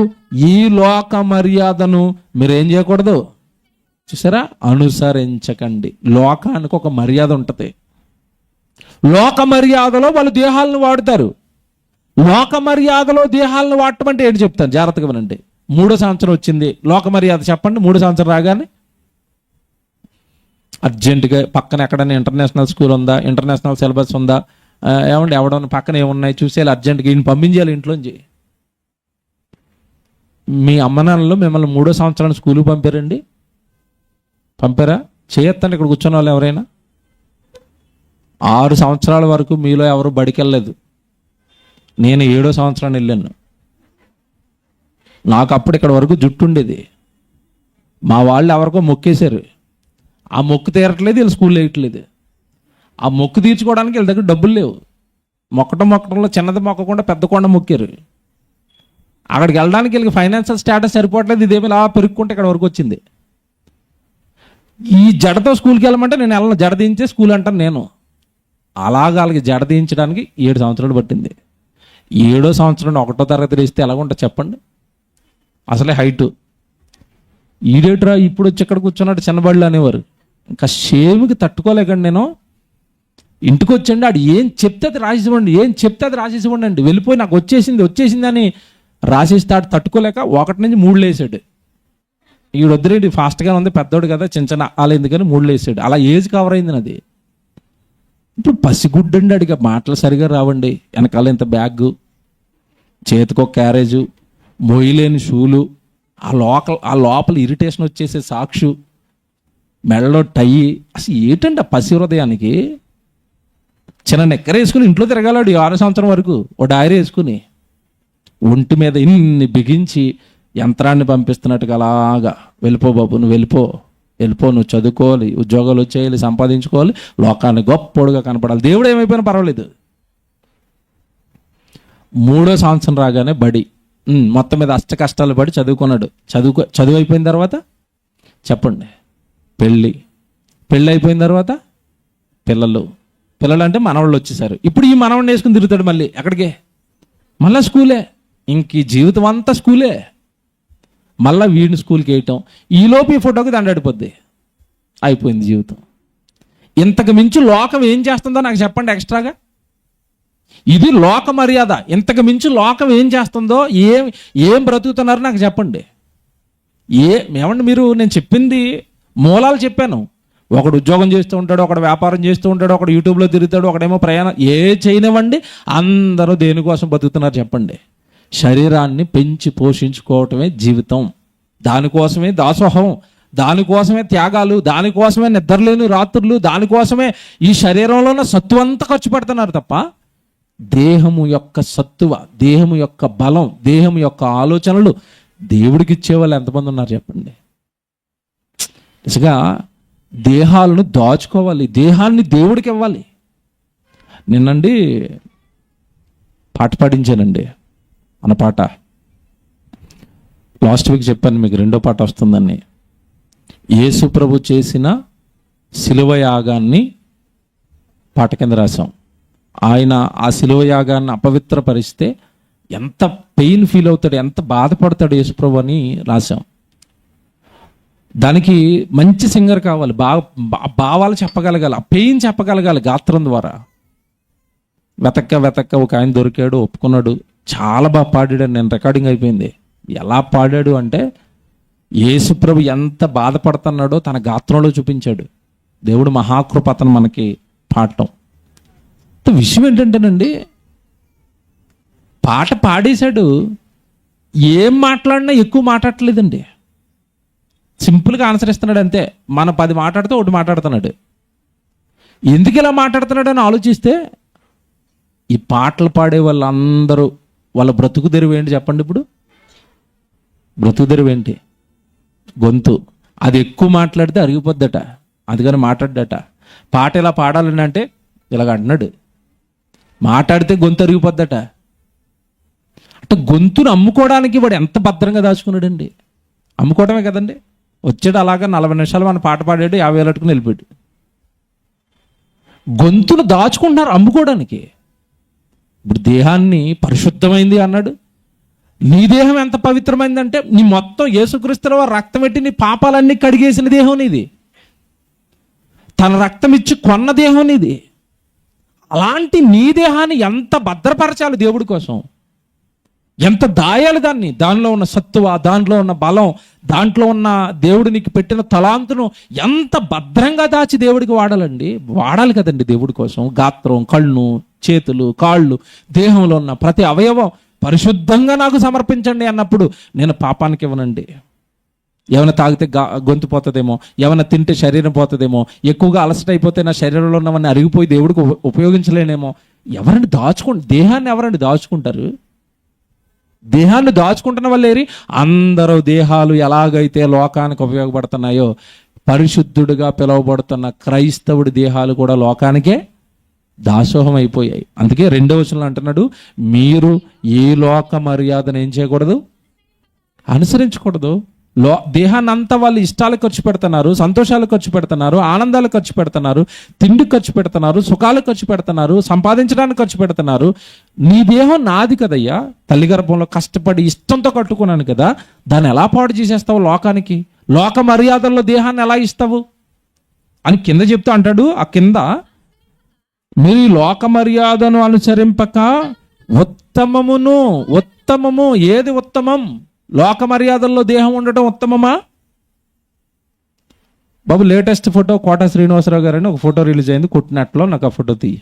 ఈ లోక మర్యాదను మీరేం చేయకూడదు, చూసారా, అనుసరించకండి. లోకానికి ఒక మర్యాద ఉంటుంది. లోక మర్యాదలో వాళ్ళు దేహాలను వాడుతారు. లోక మర్యాదలో దేహాలను వాడటం అంటే ఏంటి చెప్తాను, జాగ్రత్తగా వినండి. 3వ సంవత్సరం వచ్చింది, లోక మర్యాద చెప్పండి. 3వ సంవత్సరం రాగానే అర్జెంటుగా పక్కన ఎక్కడైనా ఇంటర్నేషనల్ స్కూల్ ఉందా, ఇంటర్నేషనల్ సిలబస్ ఉందా, ఏమండి ఎవడన్నా పక్కన ఏమున్నాయి చూసేయాలి, అర్జెంటుగా ఈయన పంపించేయాలి ఇంట్లోంచి. మీ అమ్మ నాన్నలు మిమ్మల్ని 3వ సంవత్సరాన్ని స్కూల్కి పంపారండి? పంపారా? చేయొద్దండి ఇక్కడ కూర్చున్న వాళ్ళు ఎవరైనా. 6 సంవత్సరాల వరకు మీలో ఎవరు బడికి వెళ్ళలేదు. నేను 7వ సంవత్సరాన్ని వెళ్ళాను. నాకు అప్పుడు ఇక్కడ వరకు జుట్టు ఉండేది. మా వాళ్ళు ఎవరికో మొక్కేశారు. ఆ మొక్కు తీరట్లేదు, వీళ్ళు స్కూల్లో వేయట్లేదు. ఆ మొక్కు తీర్చుకోవడానికి వీళ్ళ దగ్గర డబ్బులు లేవు. మొక్కటంలో చిన్నది మొక్కకుండా పెద్ద కొండ మొక్కారు. అక్కడికి వెళ్ళడానికి వీళ్ళకి ఫైనాన్షియల్ స్టేటస్ సరిపోవట్లేదు. ఇదేమి ఇలా పెరుక్కుంటే ఇక్కడ వరకు వచ్చింది. ఈ జడతో స్కూల్కి వెళ్ళమంటే నేను వెళ్ళను, జడ దించే స్కూల్ అంటాను నేను. అలాగా వాళ్ళకి జడ దించడానికి 7 సంవత్సరాలు పట్టింది. 7వ సంవత్సరం 1వ తరగతి వేస్తే ఎలాగుంటుంది చెప్పండి? అసలే హైటు. ఈడేట్రా ఇప్పుడు వచ్చి ఎక్కడ కూర్చున్నాడు చిన్నబళ్ళు అనేవారు. ఇంకా షేమ్కి తట్టుకోలేకండి నేను ఇంటికి వచ్చండి, ఆడు ఏం చెప్తే అది రాసేసివ్వండి, ఏం చెప్తే అది రాసేసివ్వండి అండి. వెళ్ళిపోయి నాకు వచ్చేసింది అని రాసేస్తాడు. తట్టుకోలేక 1 నుంచి 3 వేసాడు. ఈడొద్దురేంటి ఫాస్ట్గా ఉంది, పెద్దోడు కదా, చిన్న అలా ఎందుకని 3 వేసాడు. అలా ఏజ్ కవర్ అయింది నాది. ఇప్పుడు పసిగుడ్డండి, అడిగా మాటలు సరిగా రావండి. వెనకాల ఇంత బ్యాగ్, చేతికి ఒక క్యారేజు, మొయ్యలేని షూలు, ఆ లోపల ఇరిటేషన్ వచ్చేసే సాక్షు, మెడలో టై. అసలు ఏంటండి ఆ పసి హృదయానికి? చిన్న నెక్కర వేసుకుని ఇంట్లో తిరగలాడు 6వ సంవత్సరం వరకు. ఓ డైరీ వేసుకుని ఒంటి మీద ఇన్ని బిగించి యంత్రాన్ని పంపిస్తున్నట్టుగా అలాగా, వెళ్ళిపో బాబు, నువ్వు వెళ్ళిపో, నువ్వు చదువుకోవాలి, ఉద్యోగాలు వచ్చేయాలి, సంపాదించుకోవాలి, లోకాన్ని గొప్పడుగా కనపడాలి. దేవుడు ఏమైపోయినా పర్వాలేదు. 3వ సంవత్సరం రాగానే బడి, మొత్తం మీద అష్ట కష్టాలు పడి చదువుకున్నాడు. చదువు అయిపోయిన తర్వాత చెప్పండి పెళ్ళి అయిపోయిన తర్వాత పిల్లలు అంటే మనవాళ్ళు వచ్చేసారు. ఇప్పుడు ఈ మనవాడిని వేసుకుని తిరుగుతాడు మళ్ళీ ఎక్కడికే, మళ్ళీ స్కూలే. ఇంక ఈ జీవితం అంతా స్కూలే. మళ్ళీ వీడిని స్కూల్కి వేయటం, ఈలోపు ఈ ఫోటోకి దండాడిపోద్ది, అయిపోయింది జీవితం. ఇంతకు మించి లోకం ఏం చేస్తుందో నాకు చెప్పండి ఎక్స్ట్రాగా. ఇది లోక మర్యాద. ఇంతకు మించి లోకం ఏం చేస్తుందో, ఏం బ్రతుకుతున్నారో నాకు చెప్పండి. ఏమండి మీరు, నేను చెప్పింది మూలాలు చెప్పాను. ఒకడు ఉద్యోగం చేస్తూ ఉంటాడు, ఒకడు వ్యాపారం చేస్తూ ఉంటాడు, ఒకడు యూట్యూబ్లో తిరుగుతాడు, ఒకడేమో ప్రయాణం. చేయనివ్వండి, అందరూ దేనికోసం బతుకుతున్నారు చెప్పండి? శరీరాన్ని పెంచి పోషించుకోవటమే జీవితం. దానికోసమే దాసోహం, దానికోసమే త్యాగాలు, దానికోసమే నిద్రలేని రాత్రులు, దానికోసమే ఈ శరీరంలో ఉన్న సత్తువంతా ఖర్చు పెడుతున్నారు తప్ప దేహము యొక్క సత్తువ, దేహము యొక్క బలం, దేహము యొక్క ఆలోచనలు దేవుడికి ఇచ్చేవాళ్ళు ఎంతమంది ఉన్నారు చెప్పండి. నిజంగా దేహాలను దాచుకోవాలి, దేహాన్ని దేవుడికి ఇవ్వాలి. నిన్నండి పాట పాడించానండి, మన పాట లాస్ట్ వీక్ చెప్పాను మీకు, రెండో పాట వస్తుందని. యేసు ప్రభు చేసిన శిలువ యాగాన్ని పాట కింద రాసాం. ఆయన ఆ శిలువ యాగాన్ని అపవిత్రపరిస్తే ఎంత పెయిన్ ఫీల్ అవుతాడు, ఎంత బాధపడతాడు యేసు ప్రభు అని రాసాం. దానికి మంచి సింగర్ కావాలి, భావాలు చెప్పగలగాలి, ఆ పెయిన్ చెప్పగలగాలి గాత్రం ద్వారా. వెతక్క ఒక ఆయన దొరికాడు, ఒప్పుకున్నాడు, చాలా బాగా పాడాడు. నేను రికార్డింగ్ అయిపోయింది. ఎలా పాడాడు అంటే యేసుప్రభు ఎంత బాధపడుతున్నాడో తన గాత్రంలో చూపించాడు. దేవుడు మహాకృప అతను మనకి పాడటం. విషయం ఏంటంటేనండి, పాట పాడేశాడు, ఏం మాట్లాడినా ఎక్కువ మాట్లాడట్లేదండి, సింపుల్గా ఆన్సర్ ఇస్తున్నాడు అంతే. మన 10 మాట్లాడితే ఒకటి మాట్లాడుతున్నాడు. ఎందుకు ఇలా మాట్లాడుతున్నాడు అని ఆలోచిస్తే, ఈ పాటలు పాడే వాళ్ళందరూ వాళ్ళ బ్రతుకు తెరువు ఏంటి చెప్పండి. ఇప్పుడు బ్రతుకు తెరువు ఏంటి? గొంతు. అది ఎక్కువ మాట్లాడితే అరిగిపోద్దట, అందుకని మాట్లాడ్డట. పాట ఇలా పాడాలని అంటే ఇలాగ అంటున్నాడు, మాట్లాడితే గొంతు అరిగిపోద్దట. అంటే గొంతును అమ్ముకోవడానికి వాడు ఎంత భద్రంగా దాచుకున్నాడండి. అమ్ముకోవడమే కదండి. వచ్చాడు అలాగా 40 నిమిషాలు మన పాట పాడాడు, 50,000 అట్టుకుని వెళ్ళిపోయాడు. గొంతును దాచుకుంటున్నారు అమ్ముకోవడానికి. ఇప్పుడు దేహాన్ని పరిశుద్ధమైంది అన్నాడు. నీ దేహం ఎంత పవిత్రమైందంటే నీ మొత్తం యేసుక్రీస్తుల వారి రక్తం పెట్టి నీ పాపాలన్నీ కడిగేసిన దేహం నీది, తన రక్తం ఇచ్చి కొన్న దేహం నీది. అలాంటి నీ దేహాన్ని ఎంత భద్రపరచాలి దేవుడి కోసం, ఎంత దాయాలి దాన్ని. దానిలో ఉన్న సత్తువ, దాంట్లో ఉన్న బలం, దాంట్లో ఉన్న దేవుడు నీకు పెట్టిన తలాంతును ఎంత భద్రంగా దాచి దేవుడికి వాడాలండి. వాడాలి కదండి దేవుడి కోసం. గాత్రం, కళ్ళు, చేతులు, కాళ్ళు, దేహంలో ఉన్న ప్రతి అవయవం పరిశుద్ధంగా నాకు సమర్పించండి అన్నప్పుడు నేను పాపానికి ఇవ్వనండి. ఏమైనా తాగితే గొంతు పోతుందేమో, ఏమైనా తింటే శరీరం పోతుందేమో, ఎక్కువగా అలసట అయిపోతే నా శరీరంలో ఉన్నవన్నీ అరిగిపోయి దేవుడికి ఉపయోగించలేనేమో. ఎవరండి దేహాన్ని ఎవరండి దాచుకుంటారు? దేహాన్ని దాచుకుంటున్న వాళ్ళేరి అందరూ దేహాలు ఎలాగైతే లోకానికి ఉపయోగపడుతున్నాయో, పరిశుద్ధుడిగా పిలువబడుతున్న క్రైస్తవుడి దేహాలు కూడా లోకానికే దాసోహం అయిపోయాయి. అందుకే 2వ వచనంలో అంటున్నాడు, మీరు ఏ లోక మర్యాదను ఏం చేయకూడదు, అనుసరించకూడదు. దేహాన్ని అంతా వాళ్ళు ఇష్టాలు ఖర్చు పెడుతున్నారు, సంతోషాలు ఖర్చు పెడుతున్నారు, ఆనందాలు ఖర్చు పెడుతున్నారు, తిండి ఖర్చు పెడుతున్నారు, సుఖాలు ఖర్చు పెడుతున్నారు, సంపాదించడానికి ఖర్చు పెడుతున్నారు. నీ దేహం నాది కదయ్యా, తల్లి గర్భంలో కష్టపడి ఇష్టంతో కట్టుకున్నాను కదా, దాన్ని ఎలా పాడు చేసేస్తావు లోకానికి? లోక మర్యాదల్లో దేహాన్ని ఎలా ఇస్తావు అని కింద చెప్తూ అంటాడు. ఆ కింద, మీరు ఈ లోక మర్యాదను అనుసరింపక ఉత్తమము. ఏది ఉత్తమం? లోక మర్యాదల్లో దేహం ఉండటం ఉత్తమమా? బాబు లేటెస్ట్ ఫోటో కోట శ్రీనివాసరావు గారు అని ఒక ఫోటో రిలీజ్ అయింది, కుట్టినట్లో నాకు ఆ ఫోటో తీయి.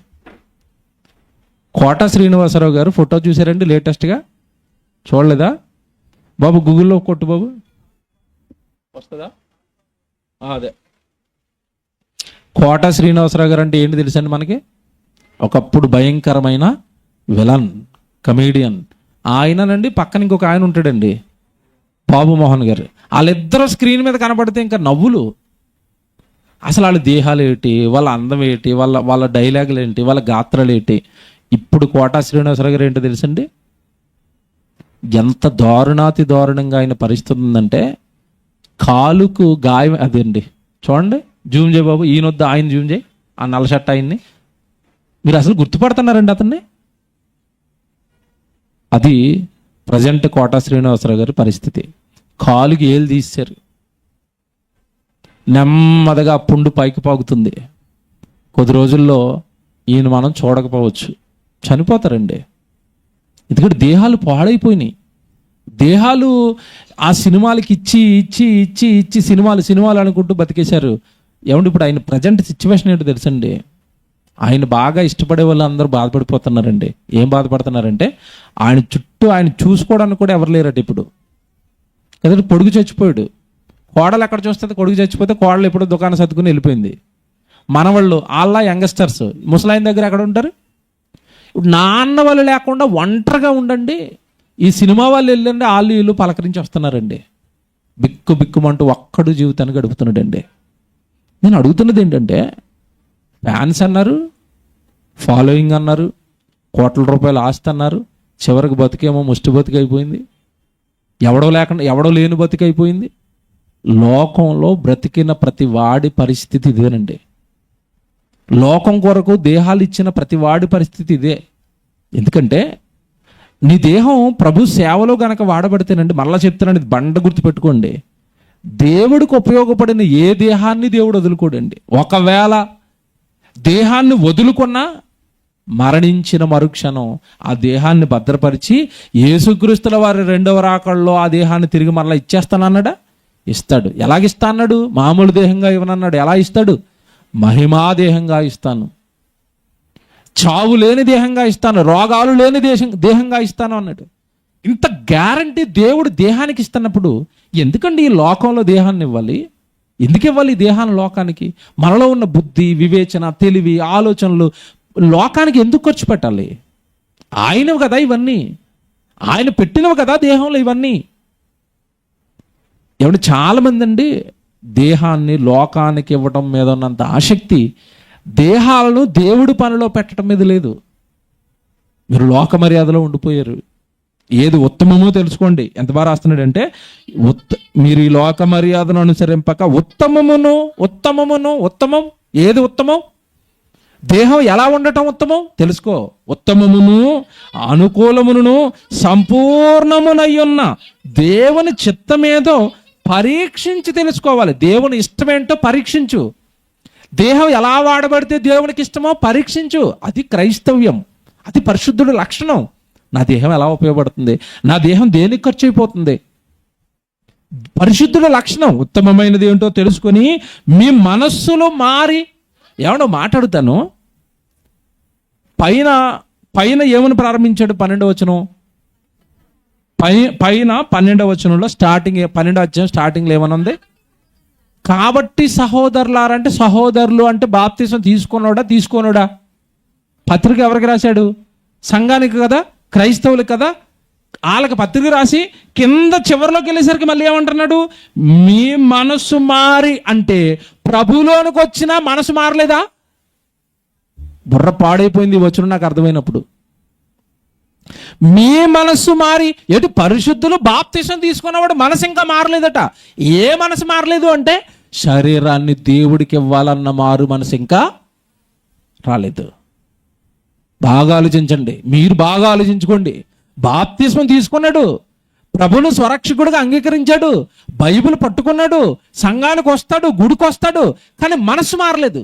కోట శ్రీనివాసరావు గారు ఫోటో చూసారండి లేటెస్ట్గా? చూడలేదా బాబు? గూగుల్లో కొట్టు బాబు, వస్తుందా? అదే కోట శ్రీనివాసరావు గారు అంటే ఏంటి తెలుసండి మనకి? ఒకప్పుడు భయంకరమైన విలన్, కమేడియన్. ఆయననండి పక్కన ఇంకొక ఆయన ఉంటాడండి, బాబు మోహన్ గారు. వాళ్ళిద్దరూ స్క్రీన్ మీద కనపడితే ఇంకా నవ్వులు. అసలు వాళ్ళ దేహాలు ఏంటి, వాళ్ళ అందం ఏంటి, వాళ్ళ డైలాగులు ఏంటి, వాళ్ళ గాత్రాలు ఏంటి. ఇప్పుడు కోటా శ్రీనివాసరావు గారు ఏంటో తెలుసండి, ఎంత దారుణంగా ఆయన పరిస్థితి ఉందంటే, కాలుకు గాయం. అదండి చూడండి, జూమ్ చేయి బాబు, ఈయనొద్దు ఆయన జూమ్ చేయి, ఆ నల్ల షర్ట్ ఆయన్ని. మీరు అసలు గుర్తుపడుతున్నారండి అతన్ని? అది ప్రజెంట్ కోటా శ్రీనివాసరావు గారి పరిస్థితి. కాలుకి ఏలు తీశారు, నెమ్మదిగా పుండు పైకి పాగుతుంది. కొద్ది రోజుల్లో ఈయన మనం చూడకపోవచ్చు, చనిపోతారండి. ఎందుకంటే దేహాలు పాడైపోయినాయి. దేహాలు ఆ సినిమాలకి ఇచ్చి సినిమాలు అనుకుంటూ బతికేశారు. ఏమంటే ఇప్పుడు ఆయన ప్రజెంట్ సిచ్యువేషన్ ఏంటో తెలుసండి, ఆయన బాగా ఇష్టపడే వాళ్ళు అందరూ బాధపడిపోతున్నారండి. ఏం బాధపడుతున్నారంటే, ఆయన చుట్టూ ఆయన చూసుకోవడానికి కూడా ఎవరు లేరట ఇప్పుడు కదండి. కొడుకు చచ్చిపోయాడు, కోడలు ఎక్కడ చూస్తుంది? కొడుకు చచ్చిపోతే కోడలు ఎప్పుడో దుకాణం సర్దుకుని వెళ్ళిపోయింది. మనవాళ్ళు వాళ్ళ యంగ్స్టర్స్ ముసలాయిన దగ్గర ఎక్కడ ఉంటారు? నాన్న వాళ్ళు లేకుండా ఒంటరిగా ఉండండి. ఈ సినిమా వాళ్ళు వెళ్ళండి, వాళ్ళు వీళ్ళు పలకరించి వస్తున్నారండి. బిక్కు బిక్కుమంటూ ఒక్కడు జీవితాన్ని గడుపుతున్నాడండి. నేను అడుగుతున్నది ఏంటంటే, ఫ్యాన్స్ అన్నారు, ఫాలోయింగ్ అన్నారు, కోట్ల రూపాయలు ఆస్తి అన్నారు, చివరికి బతికేమో ముష్టి బతికి అయిపోయింది. ఎవడో లేని బతికి అయిపోయింది. లోకంలో బ్రతికిన ప్రతి వాడి పరిస్థితి ఇదేనండి. లోకం కొరకు దేహాలు ఇచ్చిన ప్రతి వాడి పరిస్థితి ఇదే. ఎందుకంటే నీ దేహం ప్రభు సేవలో గనక వాడబడితేనండి, మళ్ళా చెప్తున్నాను, ఇది బండ గుర్తుపెట్టుకోండి, దేవుడికి ఉపయోగపడిన ఏ దేహాన్ని దేవుడు వదులుకోడండి. ఒకవేళ దేహాన్ని వదులుకున్నా మరణించిన మరుక్షణం ఆ దేహాన్ని భద్రపరిచి యేసుక్రీస్తుల వారి రెండవ రాకడలో ఆ దేహాన్ని తిరిగి మరలా ఇచ్చేస్తానన్నాడా? ఇస్తాడు. ఎలాగిస్తా అన్నాడు? మామూలు దేహంగా ఇవ్వనన్నాడు. ఎలా ఇస్తాడు? మహిమాదేహంగా ఇస్తాను, చావు లేని దేహంగా ఇస్తాను, రోగాలు లేని దేహంగా ఇస్తాను అన్నాడు. ఇంత గ్యారంటీ దేవుడు దేహానికి ఇస్తున్నప్పుడు ఎందుకండి ఈ లోకంలో దేహాన్ని ఇవ్వాలి? ఎందుకు ఇవ్వాలి ఈ దేహాన్ని లోకానికి? మనలో ఉన్న బుద్ధి, వివేచన, తెలివి, ఆలోచనలు లోకానికి ఎందుకు ఖర్చు పెట్టాలి? ఆయనవి కదా ఇవన్నీ, ఆయన పెట్టినవి కదా దేహంలో ఇవన్నీ. ఎవడు చాలామంది అండి దేహాన్ని లోకానికి ఇవ్వటం మీద ఉన్నంత ఆసక్తి దేహాలను దేవుడి పనిలో పెట్టడం మీద లేదు. మీరు లోక మర్యాదలో ఉండిపోయారు. ఏది ఉత్తమమో తెలుసుకోండి. ఎంత బాగా రాస్తున్నాడంటే, మీరు ఈ లోక మర్యాదను అనుసరింపక ఉత్తమం ఏది ఉత్తమం? దేహం ఎలా ఉండటం ఉత్తమం తెలుసుకో. ఉత్తమమును అనుకూలమును సంపూర్ణమునయ్యున్న దేవుని చిత్తమేదో పరీక్షించి తెలుసుకోవాలి. దేవుని ఇష్టమేంటో పరీక్షించు. దేహం ఎలా వాడబడితే దేవునికి ఇష్టమో పరీక్షించు. అది క్రైస్తవ్యం, అది పరిశుద్ధుడి లక్షణం. నా దేహం ఎలా ఉపయోగపడుతుంది, నా దేహం దేనికి ఖర్చు అయిపోతుంది, పరిశుద్ధుల లక్షణం. ఉత్తమమైనది ఏంటో తెలుసుకొని మీ మనస్సులో మారి, ఏమన్నా మాట్లాడుతాను, పైన ఏమని ప్రారంభించాడు? 12వ వచనం, పైన 12వ వచనంలో స్టార్టింగ్, 12వ అధ్యాయం స్టార్టింగ్లో ఏమనుంది? కాబట్టి సహోదరులారంటే, సహోదరులు అంటే బాప్తిసం తీసుకోనోడా? పత్రిక ఎవరికి రాశాడు? సంఘానికి కదా, క్రైస్తవులకు కదా. వాళ్ళకి పత్రిక రాసి కింద చివరిలోకి వెళ్ళేసరికి మళ్ళీ ఏమంటున్నాడు? మీ మనసు మారి అంటే ప్రభులోనికి వచ్చినా మనసు మారలేదా? బుర్ర పాడైపోయింది వచ్చును నాకు అర్థమైనప్పుడు. మీ మనస్సు మారి, ఎటు పరిశుద్ధులు బాప్తిసం తీసుకున్నవాడు మనసు ఇంకా మారలేదట. ఏ మనసు మారలేదు అంటే శరీరాన్ని దేవుడికి ఇవ్వాలన్న మారు మనసు ఇంకా రాలేదు. బాగా ఆలోచించండి, మీరు బాగా ఆలోచించుకోండి. బాప్తిస్మం తీసుకున్నాడు, ప్రభును స్వరక్షకుడిగా అంగీకరించాడు, బైబిల్ పట్టుకున్నాడు, సంఘానికి వస్తాడు, గుడికి వస్తాడు, కానీ మనసు మారలేదు.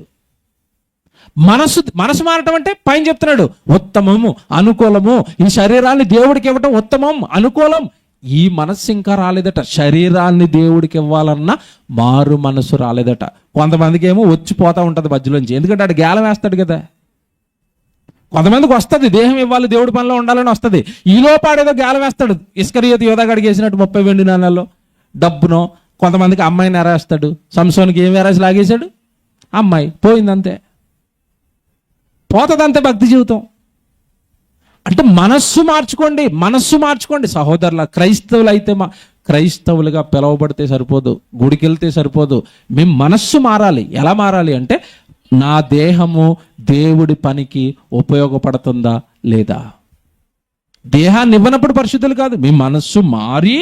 మనసు మారటం అంటే పైన చెప్తున్నాడు ఉత్తమము, అనుకూలము. ఈ శరీరాన్ని దేవుడికి ఇవ్వటం ఉత్తమం, అనుకూలం. ఈ మనస్సు ఇంకా రాలేదట. శరీరాన్ని దేవుడికి ఇవ్వాలన్న మారు మనసు రాలేదట. కొంతమందికి ఏమో వచ్చిపోతా ఉంటుంది మధ్యలోంచి, ఎందుకంటే ఆడు గేలం వేస్తాడు కదా. కొంతమందికి వస్తుంది దేహం ఇవ్వాలి, దేవుడి పనిలో ఉండాలని వస్తుంది. ఈలోపాడేదో గేలం వేస్తాడు. ఇస్కరియోతు యోధాగాడికి వేసినట్టు 30 వెండి నాణాల్లో డబ్బునో. కొంతమందికి అమ్మాయిని ఎరేస్తాడు. సంసోనికి ఏం ఎరేసి లాగేశాడు? అమ్మాయి పోయిందంతే, పోతుందంతే భక్తి జీవితం. అంటే మనస్సు మార్చుకోండి సహోదరుల. క్రైస్తవులు అయితే క్రైస్తవులుగా పిలువబడితే సరిపోదు, గుడికి వెళ్తే సరిపోదు. మీ మనస్సు మారాలి. ఎలా మారాలి అంటే, నా దేహము దేవుడి పనికి ఉపయోగపడుతుందా లేదా? దేహాన్ని ఇవ్వనప్పుడు పరిశుద్ధులు కాదు. మీ మనస్సు మారి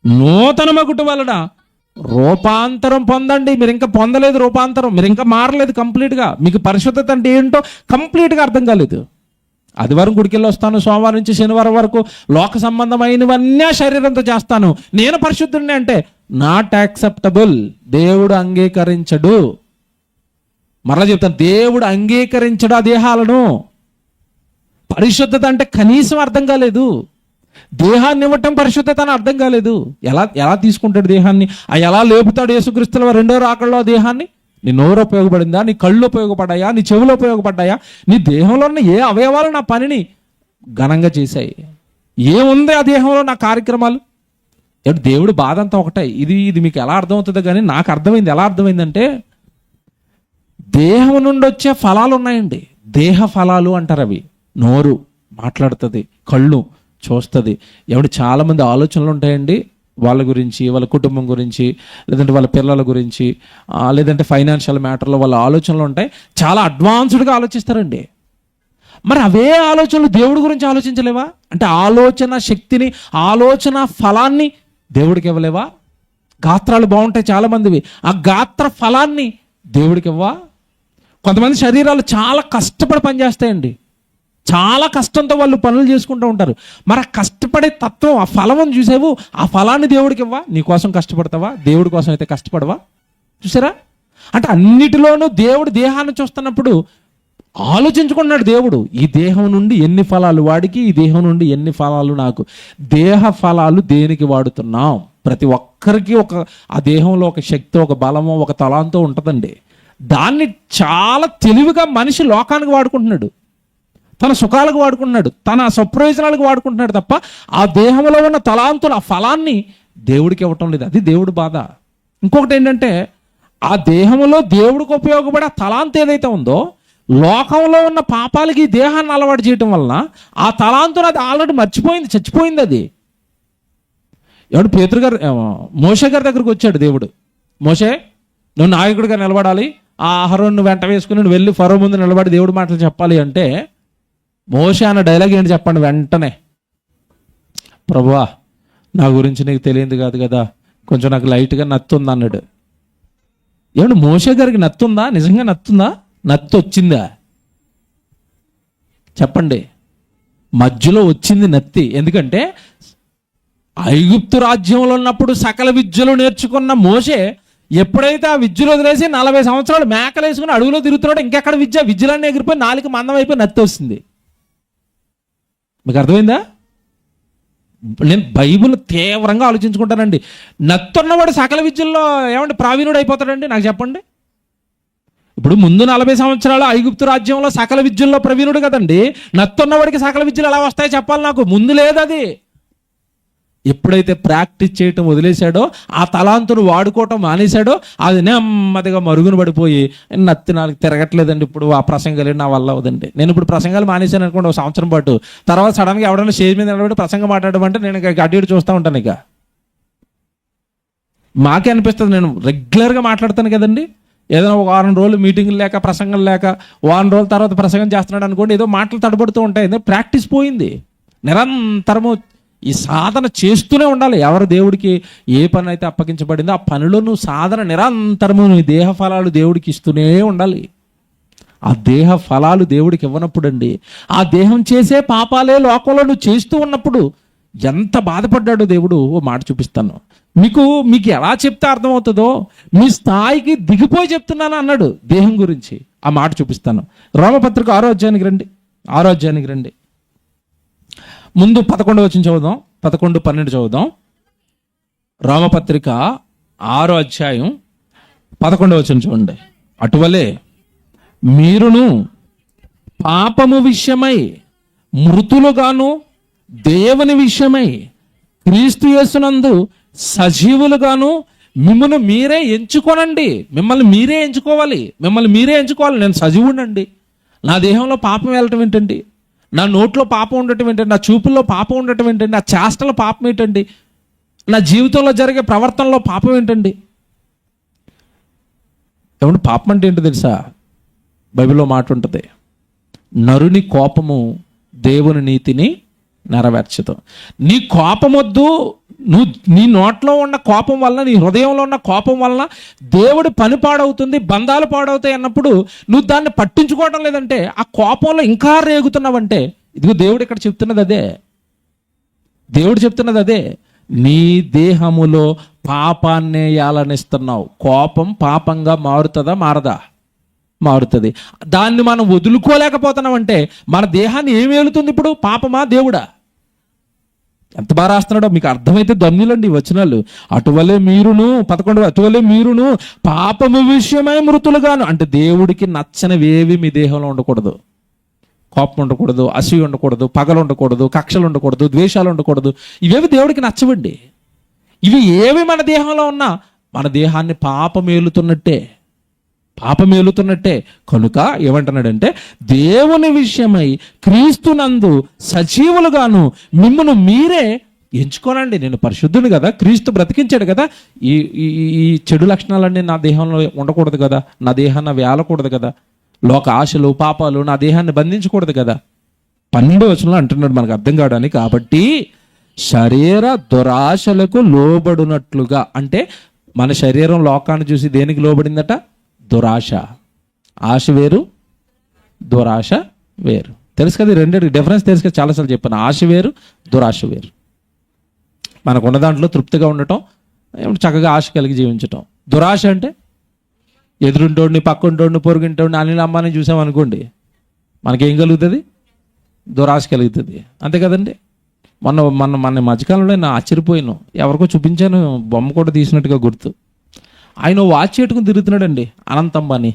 నూతన మగుట వలన రూపాంతరం పొందండి. మీరు ఇంకా పొందలేదు రూపాంతరం, మీరు ఇంకా మారలేదు కంప్లీట్గా. మీకు పరిశుద్ధత అంటే ఏంటో కంప్లీట్గా అర్థం కాలేదు. ఆదివారం గుడికెళ్ళి వస్తాను, సోమవారం నుంచి శనివారం వరకు లోక సంబంధమైనవన్నీ శరీరంతో చేస్తాను, నేను పరిశుద్ధుడిని అంటే నాట్ యాక్సెప్టబుల్. దేవుడు అంగీకరించడు. మరలా చెప్తాను, దేవుడు అంగీకరించడు ఆ దేహాలను. పరిశుద్ధత అంటే కనీసం అర్థం కాలేదు. దేహాన్ని ఇవ్వటం పరిశుద్ధత అని అర్థం కాలేదు. ఎలా తీసుకుంటాడు దేహాన్ని? ఎలా లేపుతాడు యేసుక్రీస్తుల రెండో రాకడలో ఆ దేహాన్ని? నీ నోరు ఉపయోగపడిందా? నీ కళ్ళు ఉపయోగపడ్డాయా? నీ చెవులు ఉపయోగపడ్డాయా? నీ దేహంలో ఉన్న ఏ అవయవాలు నా పనిని ఘనంగా చేశాయి? ఏముంది ఆ దేహంలో నా కార్యక్రమాలు? దేవుడు బాధ అంతా ఒకటే. ఇది మీకు ఎలా అర్థమవుతుందో కానీ నాకు అర్థమైంది. ఎలా అర్థమైందంటే, దేహం నుండి వచ్చే ఫలాలు ఉన్నాయండి, దేహ ఫలాలు అంటారు. అవి నోరు మాట్లాడుతుంది, కళ్ళు చూస్తుంది. చాలామంది ఆలోచనలు ఉంటాయండి వాళ్ళ గురించి, వాళ్ళ కుటుంబం గురించి, లేదంటే వాళ్ళ పిల్లల గురించి, లేదంటే ఫైనాన్షియల్ మ్యాటర్లో వాళ్ళ ఆలోచనలు ఉంటాయి. చాలా అడ్వాన్స్డ్గా ఆలోచిస్తారండి. మరి అవే ఆలోచనలు దేవుడి గురించి ఆలోచించలేవా? అంటే ఆలోచన శక్తిని, ఆలోచన ఫలాన్ని దేవుడికి ఇవ్వలేవా? గాత్రాలు బాగుంటాయి చాలామందివి, ఆ గాత్ర ఫలాన్ని దేవుడికి ఇవ్వా? కొంతమంది శరీరాలు చాలా కష్టపడి పనిచేస్తాయండి, చాలా కష్టంతో వాళ్ళు పనులు చేసుకుంటూ ఉంటారు. మరి ఆ కష్టపడే తత్వం, ఆ ఫలం చూసావు, ఆ ఫలాన్ని దేవుడికి ఇవ్వా? నీ కోసం కష్టపడతావా? దేవుడి కోసం అయితే కష్టపడవా? చూసారా? అంటే అన్నిటిలోనూ దేవుడు దేహాన్ని చూస్తున్నప్పుడు ఆలోచించుకున్నాడు దేవుడు, ఈ దేహం నుండి ఎన్ని ఫలాలు వాడికి, ఈ దేహం నుండి ఎన్ని ఫలాలు నాకు. దేహ ఫలాలు దేనికి వాడుతున్నాం? ప్రతి ఒక్కరికి ఆ దేహంలో ఒక శక్తి, ఒక బలమో, ఒక తలాంతో ఉంటుందండి. దాన్ని చాలా తెలివిగా మనిషి లోకానికి వాడుకుంటున్నాడు, తన సుఖాలకు వాడుకుంటున్నాడు, తన స్వప్రయోజనాలకు వాడుకుంటున్నాడు తప్ప ఆ దేహంలో ఉన్న తలాంతులు, ఆ ఫలాన్ని దేవుడికి ఇవ్వటం లేదు. అది దేవుడి బాధ. ఇంకొకటి ఏంటంటే, ఆ దేహంలో దేవుడికి ఉపయోగపడే ఆ తలాంతు ఏదైతే ఉందో, లోకంలో ఉన్న పాపాలకి ఈ దేహాన్ని అలవాటు చేయటం వలన ఆ తలాంతును అది ఆల్రెడీ మర్చిపోయింది, చచ్చిపోయింది. అది పేతురు గారు, మోషే గారి దగ్గరకు వచ్చాడు దేవుడు. మోషే, నువ్వు నాయకుడిగా నిలబడాలి, ఆ అహరోను వెంట వేసుకుని నువ్వు వెళ్ళి ఫరో ముందు నిలబడి దేవుడి మాటలు చెప్పాలి అంటే, మోషే అన్న డైలాగ్ ఏంటి చెప్పండి వెంటనే? ప్రభువా, నా గురించి నీకు తెలియదు కాదు కదా, కొంచెం నాకు లైట్గా నత్తుంది అన్నాడు. మోషే గారికి నత్తుందా? నిజంగా నత్తుందా? నత్తి వచ్చిందా? చెప్పండి. మధ్యలో వచ్చింది నత్తి. ఎందుకంటే ఐగుప్తు రాజ్యంలో ఉన్నప్పుడు సకల విద్యలు నేర్చుకున్న మోషే ఎప్పుడైతే ఆ విద్యలు వదిలేసి 40 సంవత్సరాలు మేకలు వేసుకుని అడుగులో తిరుగుతున్నాడు, ఇంకెక్కడ విద్యలన్నీ ఎగిరిపోయి నాలుగు మందం అయిపోయి నత్తి వస్తుంది. మీకు అర్థమైందా? నేను బైబిల్ తీవ్రంగా ఆలోచించుకుంటానండి. నత్తున్నవాడు సకల విద్యల్లో ప్రావీణుడు అయిపోతాడండి? నాకు చెప్పండి. ఇప్పుడు ముందు 40 సంవత్సరాలు ఐగుప్తు రాజ్యంలో సకల విద్యల్లో ప్రవీణుడు కదండి. నత్తున్నవాడికి సకల విద్యలు ఎలా వస్తాయో చెప్పాలి నాకు. ముందు లేదు అది. ఎప్పుడైతే ప్రాక్టీస్ చేయటం వదిలేశాడో, ఆ తలాంతును వాడుకోవటం మానేశాడో, అది నెమ్మదిగా మరుగున పడిపోయి నత్తి నాకు తిరగట్లేదండి. ఇప్పుడు ఆ ప్రసంగాలు నా వల్ల అవదండి. నేను ఇప్పుడు ప్రసంగాలు మానేశాను అనుకోండి ఒక సంవత్సరం పాటు, తర్వాత సడన్గా ఎవడైనా స్టేజ్ మీద నిలబడి ప్రసంగం మాట్లాడమంటే నేను అడ్డు చూస్తూ ఉంటాను. ఇక మాకే అనిపిస్తుంది, నేను రెగ్యులర్గా మాట్లాడతాను కదండి. ఏదైనా ఒక 6 రోజులు మీటింగ్లు లేక, ప్రసంగం లేక, 1 రోజుల తర్వాత ప్రసంగం చేస్తున్నాడు అనుకోండి, ఏదో మాటలు తడబడుతూ ఉంటాయి. ప్రాక్టీస్ పోయింది. నిరంతరము ఈ సాధన చేస్తూనే ఉండాలి. ఎవరు దేవుడికి ఏ పని అయితే అప్పగించబడిందో ఆ పనిలో నువ్వు సాధన నిరంతరము నీ దేహ ఫలాలు దేవుడికి ఇస్తూనే ఉండాలి. ఆ దేహ ఫలాలు దేవుడికి ఇవ్వనప్పుడు అండి, ఆ దేహం చేసే పాపాలే లోకంలో నువ్వు చేస్తూ ఉన్నప్పుడు ఎంత బాధపడ్డాడో దేవుడు ఓ మాట చూపిస్తాను మీకు. ఎలా చెప్తే అర్థమవుతుందో, మీ స్థాయికి దిగిపోయి చెప్తున్నాను అన్నాడు దేహం గురించి. ఆ మాట చూపిస్తాను. రోమపత్రిక 6వ అధ్యాయానికి రండి. ముందు 11వ వచనం చదువుదాం, 11, 12 చదువుదాం. రోమపత్రిక 6వ అధ్యాయం 11వ వచనం చూడండి. అటువలే మీరును పాపము విషయమై మృతులుగాను, దేవుని విషయమై క్రీస్తు యేసునందు సజీవులుగాను మిమ్మల్ని మీరే ఎంచుకోనండి. మిమ్మల్ని మీరే ఎంచుకోవాలి. నేను సజీవుడండి. నా దేహంలో పాపం వెళ్ళటం ఏంటండి? నా నోట్లో పాపం ఉండటం ఏంటండి? నా చూపుల్లో పాపం ఉండటం ఏంటండి? నా చేష్టలో పాపం ఏంటండి? నా జీవితంలో జరిగే ప్రవర్తనలో పాపం ఏంటండి? పాపం అంటే ఏంటో తెలుసా? బైబిల్లో మాట ఉంటుంది, నరుని కోపము దేవుని నీతిని నెరవేర్చదు. నీ కోపం వద్దు. నీ నోట్లో ఉన్న కోపం వలన, నీ హృదయంలో ఉన్న కోపం వలన దేవుడి పని పాడవుతుంది, బంధాలు పాడవుతాయి అన్నప్పుడు నువ్వు దాన్ని పట్టించుకోవడం లేదంటే, ఆ కోపంలో ఇంకా రేగుతున్నావంటే, ఇదిగో దేవుడు ఇక్కడ చెప్తున్నది అదే. నీ దేహములో పాపాన్నే యాలనిస్తున్నావు. కోపం పాపంగా మారుతుందా? మారుతుంది. దాన్ని మనం వదులుకోలేకపోతున్నామంటే మన దేహాన్ని ఏమి ఏలుతుంది ఇప్పుడు? పాపమా దేవుడా? ఎంత బాగా రాస్తున్నాడో మీకు అర్థమైతే ధన్యులండి ఈ వచనాలు. అటువలే మీరును 11, అటువలే మీరును పాపము విషయమై మృతులుగాను. అంటే దేవుడికి నచ్చనివేవి మీ దేహంలో ఉండకూడదు. కోపం ఉండకూడదు, అసూయ ఉండకూడదు, పగలు ఉండకూడదు, కక్షలు ఉండకూడదు, ద్వేషాలు ఉండకూడదు. ఇవేవి దేవుడికి నచ్చవండి. ఇవి ఏవి మన దేహంలో ఉన్నా మన దేహాన్ని పాపం ఏలుతున్నట్టే. పాపం ఏలుతున్నట్టే. కనుక ఏమంటున్నాడంటే, దేవుని విషయమై క్రీస్తునందు సజీవులుగాను మిమ్మును మీరే ఎంచుకోనండి. నేను పరిశుద్ధుని కదా, క్రీస్తు బ్రతికించాడు కదా, ఈ ఈ చెడు లక్షణాలన్నీ నా దేహంలో ఉండకూడదు కదా, నా దేహాన్ని వేలకూడదు కదా, లోక ఆశలు పాపాలు నా దేహాన్ని బంధించకూడదు కదా. 12వ వచనంలో అంటున్నాడు మనకు అర్థం కావడానికి. కాబట్టి శరీర దురాశలకు లోబడినట్లుగా, అంటే మన శరీరం లోకాన్ని చూసి దేనికి లోబడిందట? దురాశ. ఆశ వేరు, దురాశ వేరు. తెలుసు కదా, రెండింటి డిఫరెన్స్ తెలుసు కదా, చాలాసార్లు చెప్పాను. ఆశ వేరు, దురాశ వేరు. మనకున్న దాంట్లో తృప్తిగా ఉండటం, చక్కగా ఆశ కలిగి జీవించటం. దురాశ అంటే ఎదురుంటోడిని, పక్కంటోడిని, పొరుగింటోడిని, అనిల్ అంబానీ చూసామనుకోండి, మనకేం కలుగుతుంది? దురాశ కలుగుతుంది. అంతే కదండి. మన మధ్యకాలంలో నేను ఆశ్చర్యపోయాను. ఎవరికో చూపించాను, బొమ్మ కూడా తీసినట్టుగా గుర్తు. ఆయన వాచ్ పెట్టుకుని తిరుగుతున్నాడండి, అనంత్ అంబానీ.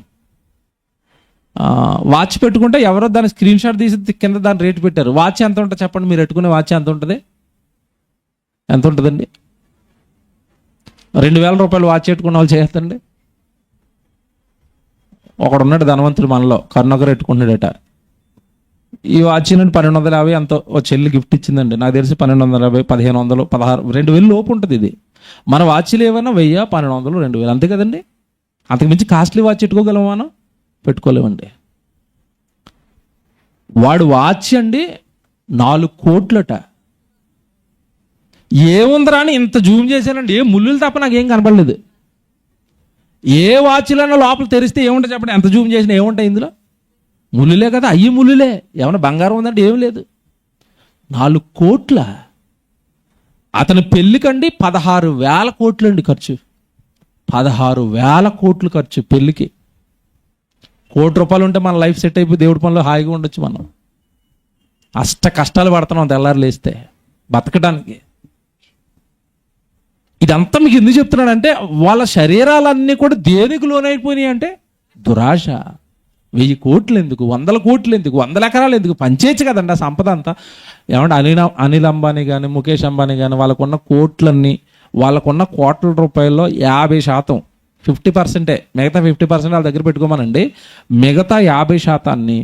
వాచ్ పెట్టుకుంటే ఎవరో దాని స్క్రీన్ షాట్ తీసి కింద దాని రేటు పెట్టారు. వాచ్ ఎంత ఉంటుంది చెప్పండి? మీరు పెట్టుకునే వాచ్ ఎంత ఉంటుంది? ఎంత ఉంటుందండి? 2000 రూపాయలు వాచ్ పెట్టుకున్న వాళ్ళు చేస్తండి. ఒకడున్నాడు ధనవంతుడు మనలో, కరుణొకరు పెట్టుకుంటున్నాడట. ఈ వాచ్ నుండి 1250 ఎంతో ఓ చెల్లి గిఫ్ట్ ఇచ్చిందండి. నాకు తెలిసి 1250, 1500, 16, 2000 లోపు ఉంటుంది ఇది. మన వాచ్లు ఏమైనా 1000, 1200, 2000 అంతే కదండి. అంతకుమించి కాస్ట్లీ వాచ్ పెట్టుకోగలమా? మనం పెట్టుకోలేమండి. వాడు వాచ్ అండి 4 కోట్లట. ఏముందిరా అని ఇంత జూమ్ చేశానండి, ఏ ముళ్ళులు తప్ప నాకేం కనపడలేదు. ఏ వాచ్లైనా లోపల తెరిస్తే ఏముంటాయి చెప్పండి? ఎంత జూమ్ చేసినా ఏముంటాయి ఇందులో? ముళ్ళులే కదా, అయ్యి ముళ్ళులే. ఏమన్నా బంగారం ఉందంటే ఏం లేదు. 4 కోట్ల. అతని పెళ్ళికండి 16,000 కోట్లు అండి ఖర్చు. 16,000 కోట్లు ఖర్చు పెళ్ళికి. ₹1,00,00,000 ఉంటే మన లైఫ్ సెట్ అయిపోయి దేవుడి పనిలో హాయిగా ఉండొచ్చు. మనం కష్టాలు పడుతున్నాం తెల్లారు లేస్తే బతకడానికి. ఇదంతా మీకు ఎందుకు చెప్తున్నాడంటే, వాళ్ళ శరీరాలన్నీ కూడా దేనికి లోనైపోయినాయి అంటే దురాశ. 1000 కోట్లు ఎందుకు, 100 కోట్లు ఎందుకు, 100 ఎకరాలు ఎందుకు? పంచేయచ్చు కదండి ఆ సంపద అంతా. ఏమంటే అనిల్ అంబానీ కానీ, ముఖేష్ అంబానీ కానీ, వాళ్ళకున్న కోట్లన్నీ, వాళ్ళకున్న కోట్ల రూపాయల్లో 50%, 50%, మిగతా 50% వాళ్ళ దగ్గర పెట్టుకోమనండి. మిగతా 50%ని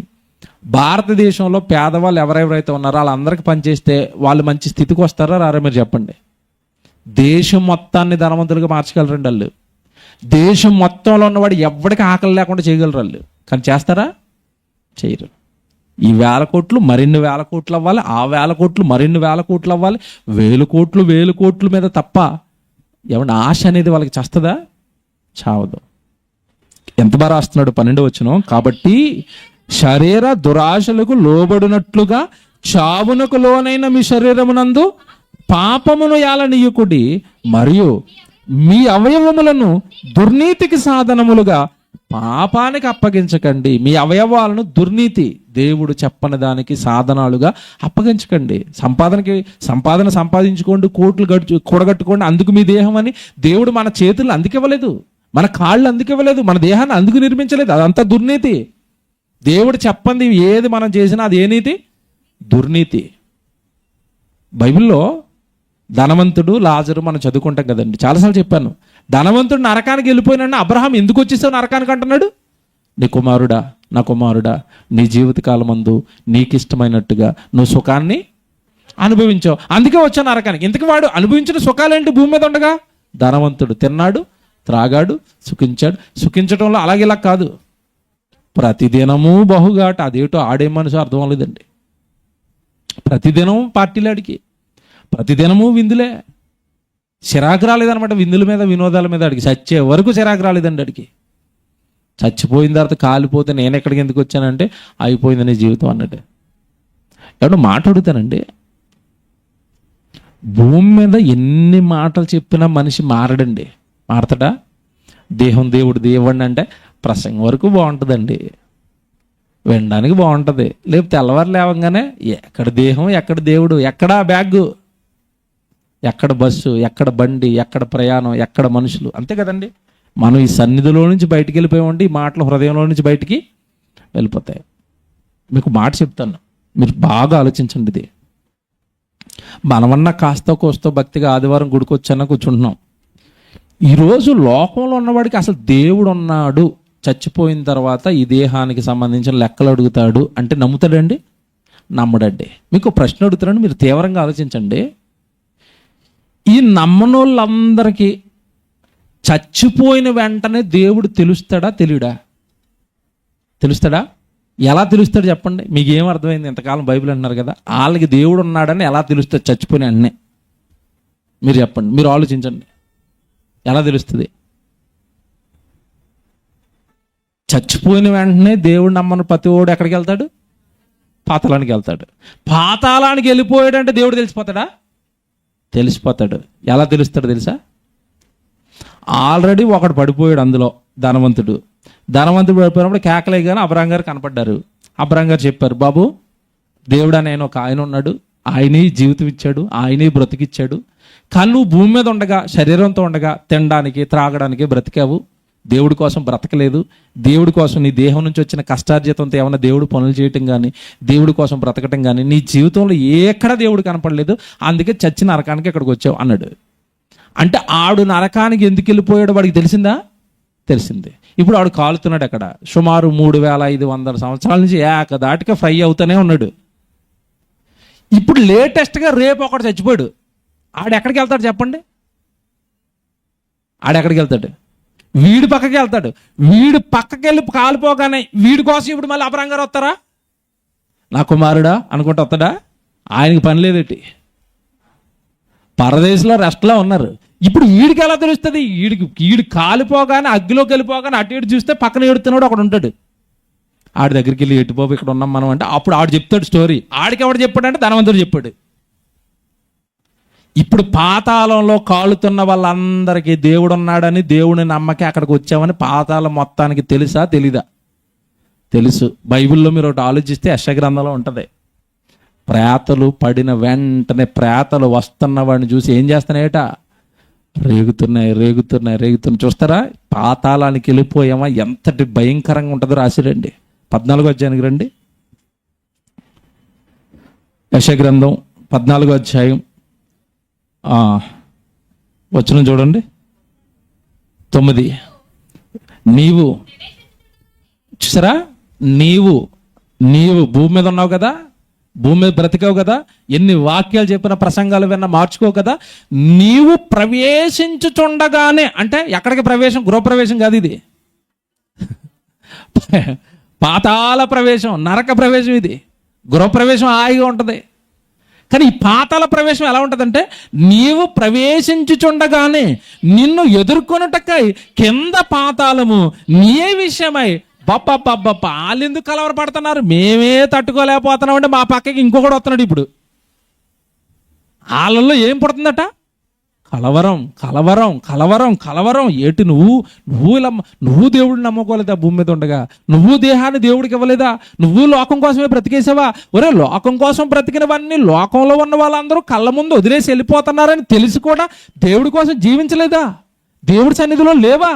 భారతదేశంలో పేదవాళ్ళు ఎవరెవరైతే ఉన్నారో వాళ్ళందరికీ పనిచేస్తే వాళ్ళు మంచి స్థితికి వస్తారా రారా? మీరు చెప్పండి. దేశం మొత్తాన్ని ధనవంతులుగా మార్చగలరండి వాళ్ళు. దేశం మొత్తంలో ఉన్నవాడు ఎవరికి ఆకలి లేకుండా చేయగలరు వాళ్ళు. కానీ చేస్తారా? చేయరు. ఈ 1000 కోట్లు మరిన్ని 1000 కోట్లు అవ్వాలి, ఆ 1000 కోట్లు మరిన్ని 1000 కోట్లు అవ్వాలి, 1000 కోట్ల మీద తప్ప ఏమన్నా ఆశ అనేది వాళ్ళకి చేస్తుందా? చావదు. ఎంత బాగా రాస్తున్నాడు 12వ వచనం. కాబట్టి శరీర దురాశలకు లోబడినట్లుగా చావునకు లోనైన మీ శరీరమునందు పాపమును ఏలనీయకుడి, మరియు మీ అవయవములను దుర్నీతికి సాధనములుగా పాపానికి అప్పగించకండి. మీ అవయవాలను దుర్నీతి, దేవుడు చెప్పని దానికి సాధనాలుగా అప్పగించకండి. సంపాదన సంపాదించుకోండి, కోట్లు కూడగట్టుకోండి, అందుకు మీ దేహం అని దేవుడు మన చేతులు అందుకివ్వలేదు, మన కాళ్ళు అందుకివ్వలేదు, మన దేహాన్ని అందుకు నిర్మించలేదు. అదంతా దుర్నీతి. దేవుడు చెప్పంది ఏది మనం చేసినా అది ఏ నీతి? దుర్నీతి. బైబిల్లో ధనవంతుడు లాజరు మనం చదువుకుంటాం కదండి, చాలాసార్లు చెప్పాను. ధనవంతుడు నరకానికి వెళ్ళిపోయినా అబ్రహాం ఎందుకు వచ్చేసావు నరకానికి అంటున్నాడు? నీ కుమారుడా, నా కుమారుడా, నీ జీవితకాలం మందు నీకు ఇష్టమైనట్టుగా నువ్వు సుఖాన్ని అనుభవించావు, అందుకే వచ్చావు నరకానికి. ఇంతకు వాడు అనుభవించిన సుఖాలేంటి భూమి మీద ఉండగా? ధనవంతుడు తిన్నాడు, త్రాగాడు, సుఖించాడు. సుఖించడంలో అలాగేలా కాదు, ప్రతిదినము బహుగాట. అదేటో ఆడే మనసు అర్థం అవ్వలేదండి. ప్రతిదినం పార్టీలాడికి, ప్రతిదినము విందులే. చిరాకు రాలేదనమాట విందుల మీద, వినోదాల మీద. అడిగి చచ్చే వరకు చిరాకు రాలేదండి అడిగి. చచ్చిపోయిన తర్వాత కాలిపోతే నేను ఎక్కడికి ఎందుకు వచ్చానంటే అయిపోయింది నీ జీవితం అన్నట్టు. ఎవడో మాట అడుగుతానండి, భూమి మీద ఎన్ని మాటలు చెప్పినా మనిషి మారడండి. మారతాడా? దేవుడు దేవుడిని అంటే ప్రసంగం వరకు బాగుంటుందండి, వినడానికి బాగుంటుంది. లేకపోతే తెల్లవారు లేవంగానే ఎక్కడ దేహం, ఎక్కడ దేవుడు, ఎక్కడ బ్యాగు, ఎక్కడ బస్సు, ఎక్కడ బండి, ఎక్కడ ప్రయాణం, ఎక్కడ మనుషులు. అంతే కదండి. మనం ఈ సన్నిధిలో నుంచి బయటికి వెళ్ళిపోయామంటే ఈ మాటలు హృదయంలో నుంచి బయటికి వెళ్ళిపోతాయి. మీకు మాట చెప్తాను, మీరు బాగా ఆలోచించండి. ఇది మనమన్నా కాస్త కోస్తో భక్తిగా ఆదివారం గుడికి వచ్చానా కూర్చుంటున్నాం. ఈరోజు లోకంలో ఉన్నవాడికి అసలు దేవుడు ఉన్నాడు చచ్చిపోయిన తర్వాత ఈ దేహానికి సంబంధించిన లెక్కలు అడుగుతాడు అంటే నమ్ముతాడండి? నమ్మడండి. మీకు ప్రశ్న అడుగుతాడండి, మీరు తీవ్రంగా ఆలోచించండి. ఈ నమ్మనోళ్ళందరికీ చచ్చిపోయిన వెంటనే దేవుడు తెలుస్తాడా తెలియడా? తెలుస్తాడా? ఎలా తెలుస్తాడు చెప్పండి? మీకు ఏం అర్థమైంది? ఇంతకాలం బైబిల్ అంటున్నారు కదా, వాళ్ళకి దేవుడు ఉన్నాడని ఎలా తెలుస్తుంది చచ్చిపోయిన వెంటనే? మీరు చెప్పండి, మీరు ఆలోచించండి, ఎలా తెలుస్తుంది? చచ్చిపోయిన వెంటనే దేవుడు నమ్మని ప్రతివాడు ఎక్కడికి వెళ్తాడు? పాతాళానికి వెళ్తాడు. పాతాళానికి వెళ్ళిపోయాడంటే దేవుడు తెలిసిపోతాడా? తెలిసిపోతాడు. ఎలా తెలుస్తాడు తెలుసా? ఆల్రెడీ ఒకడు పడిపోయాడు అందులో, ధనవంతుడు పడిపోయినప్పుడు కేకలే కానీ అబ్రహాం గారు కనపడ్డారు. అబ్రహాం గారు చెప్పారు, బాబు దేవుడు అని ఒక ఆయన ఉన్నాడు, ఆయనే జీవితం ఇచ్చాడు, ఆయనే బ్రతికిచ్చాడు, కానీ నువ్వు భూమి మీద ఉండగా, శరీరంతో ఉండగా తినడానికి త్రాగడానికి బ్రతికావు, దేవుడి కోసం బ్రతకలేదు. దేవుడి కోసం నీ దేహం నుంచి వచ్చిన కష్టార్జితంతో ఏమైనా దేవుడు పనులు చేయటం కానీ, దేవుడి కోసం బ్రతకటం కానీ నీ జీవితంలో ఎక్కడ దేవుడు కనపడలేదు, అందుకే చచ్చిన నరకానికి ఇక్కడికి వచ్చావు అన్నాడు. అంటే ఆడు నరకానికి ఎందుకు వెళ్ళిపోయాడు వాడికి తెలిసిందా? తెలిసింది. ఇప్పుడు ఆడు కాలుతున్నాడు అక్కడ, సుమారు 3500 సంవత్సరాల నుంచి ఏకదాటిగా ఫ్రై అవుతూనే ఉన్నాడు. ఇప్పుడు లేటెస్ట్గా రేపు ఒకడు చచ్చిపోయాడు, ఆడు ఎక్కడికి వెళ్తాడు చెప్పండి? ఆడెక్కడికి వెళ్తాడు? వీడి పక్కకి వెళ్తాడు. వీడు పక్కకి వెళ్ళి కాలిపోగానే వీడి కోసం ఇప్పుడు మళ్ళీ అబ్రహాం గారు వస్తారా? నా కుమారుడా అనుకుంటూ వస్తాడా? ఆయనకి పని లేదేటి, పరదేశంలో రెస్ట్లో ఉన్నారు. ఇప్పుడు వీడికి ఎలా తెలుస్తుంది? వీడు కాలిపోగానే, అగ్గిలోకి వెళ్ళిపోగానే అటు ఇటు చూస్తే పక్కన ఏడుతున్నాడు ఒకడు ఉంటాడు. ఆడి దగ్గరికి వెళ్ళి ఎటు బాబు ఇక్కడ ఉన్నాం మనం అంటే అప్పుడు ఆడు చెప్తాడు స్టోరీ. ఆడికి ఎవడు చెప్పాడంటే ధనవంతుడు చెప్పాడు. ఇప్పుడు పాతాళంలో కాలుతున్న వాళ్ళందరికీ దేవుడు ఉన్నాడని, దేవుని నమ్మకే అక్కడికి వచ్చామని పాతాళం మొత్తానికి తెలుసా తెలీదా? తెలుసు. బైబిల్లో మీరు ఒకటి ఆలోచిస్తే యెషయా గ్రంథంలో ఉంటుంది, ప్రేతలు పడిన వెంటనే ప్రేతలు వస్తున్న వాడిని చూసి ఏం చేస్తున్నాయట? రేగుతున్నాయి. చూస్తారా? పాతాళానికి వెళ్ళిపోయామా, ఎంతటి భయంకరంగా ఉంటుందో రాసిరండి. 14వ అధ్యాయానికి రండి. యెషయా గ్రంథం 14వ అధ్యాయం వచనం చూడండి, 9. నీవు చూసారా, నీవు భూమి మీద ఉన్నావు కదా, భూమి మీద బ్రతికావు కదా, ఎన్ని వాక్యాలు చెప్పిన ప్రసంగాలు విన్నా మార్చుకోవు కదా, నీవు ప్రవేశించుచుండగానే, అంటే ఎక్కడికి ప్రవేశం? గృహప్రవేశం కాదు ఇది, పాతాళ ప్రవేశం, నరక ప్రవేశం. ఇది గృహప్రవేశం హాయిగా ఉంటుంది, కానీ ఈ పాతాళ ప్రవేశం ఎలా ఉంటుందంటే, నీవు ప్రవేశించుచుండగానే నిన్ను ఎదుర్కొనుటకై కింద పాతాళము నీ విషయమై వాళ్ళు ఎందుకు కలవరపడుతున్నారు? మేమే తట్టుకోలేకపోతున్నాం అంటే మా పక్కకి ఇంకొకటి వస్తున్నాడు. ఇప్పుడు వాళ్ళల్లో ఏం పుడుతుందట? కలవరం. ఏటి నువ్వు దేవుడిని నమ్ముకోలేదా? భూమి మీద ఉండగా నువ్వు దేహాన్ని దేవుడికి ఇవ్వలేదా? నువ్వు లోకం కోసమే బ్రతికేసావా? ఒరే, లోకం కోసం బ్రతికినవన్నీ లోకంలో ఉన్న వాళ్ళందరూ కళ్ళ ముందు వదిలేసి వెళ్ళిపోతున్నారని తెలిసి కూడా దేవుడి కోసం జీవించలేదా? దేవుడి సన్నిధిలో లేవా?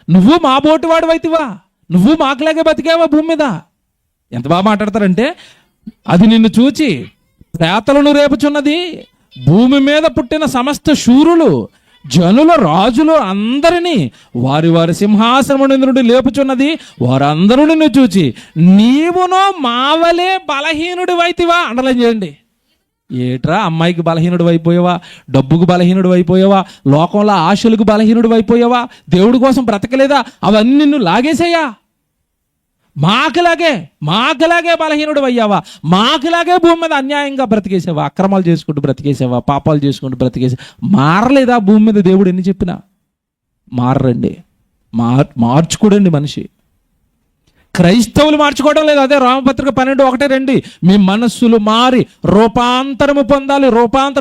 నువ్వు మా బోటివాడు అయితివా? నువ్వు మాకులాగే బతికావా భూమి మీద? ఎంత బాగా మాట్లాడతారంటే, అది నిన్ను చూచి ప్రేతలను రేపుచున్నది, భూమి మీద పుట్టిన సమస్త శూరులు, జనుల రాజులు అందరినీ వారి వారి సింహాసనము నుండి లేపుచున్నది, వారందరూ నిన్ను చూచి నీవునో మావలే బలహీనుడి వైతివా. అండర్లైన్ చేయండి. ఏట్రా, అమ్మాయికి బలహీనుడు అయిపోయావా? డబ్బుకు బలహీనుడు అయిపోయావా? లోకంలో ఆశలకు బలహీనుడు అయిపోయావా? దేవుడి కోసం బ్రతకలేదా? అవన్నీ నిన్ను లాగేసాయా? మాకులాగే బలహీనుడు అయ్యావా? మాకులాగే భూమి మీద అన్యాయంగా బ్రతికేసావా? అక్రమాలు చేసుకుంటూ బ్రతికేసావా? పాపాలు చేసుకుంటూ బ్రతికేసా? మారలేదా భూమి మీద? దేవుడు ఎన్ని చెప్పినా మారండి, మార్చుకోడండి మనిషి. క్రైస్తవులు మార్చుకోవడం లేదు. అదే రామపత్రిక 12:1-2, మీ మనస్సులు మారి రూపాంతరము పొందాలి.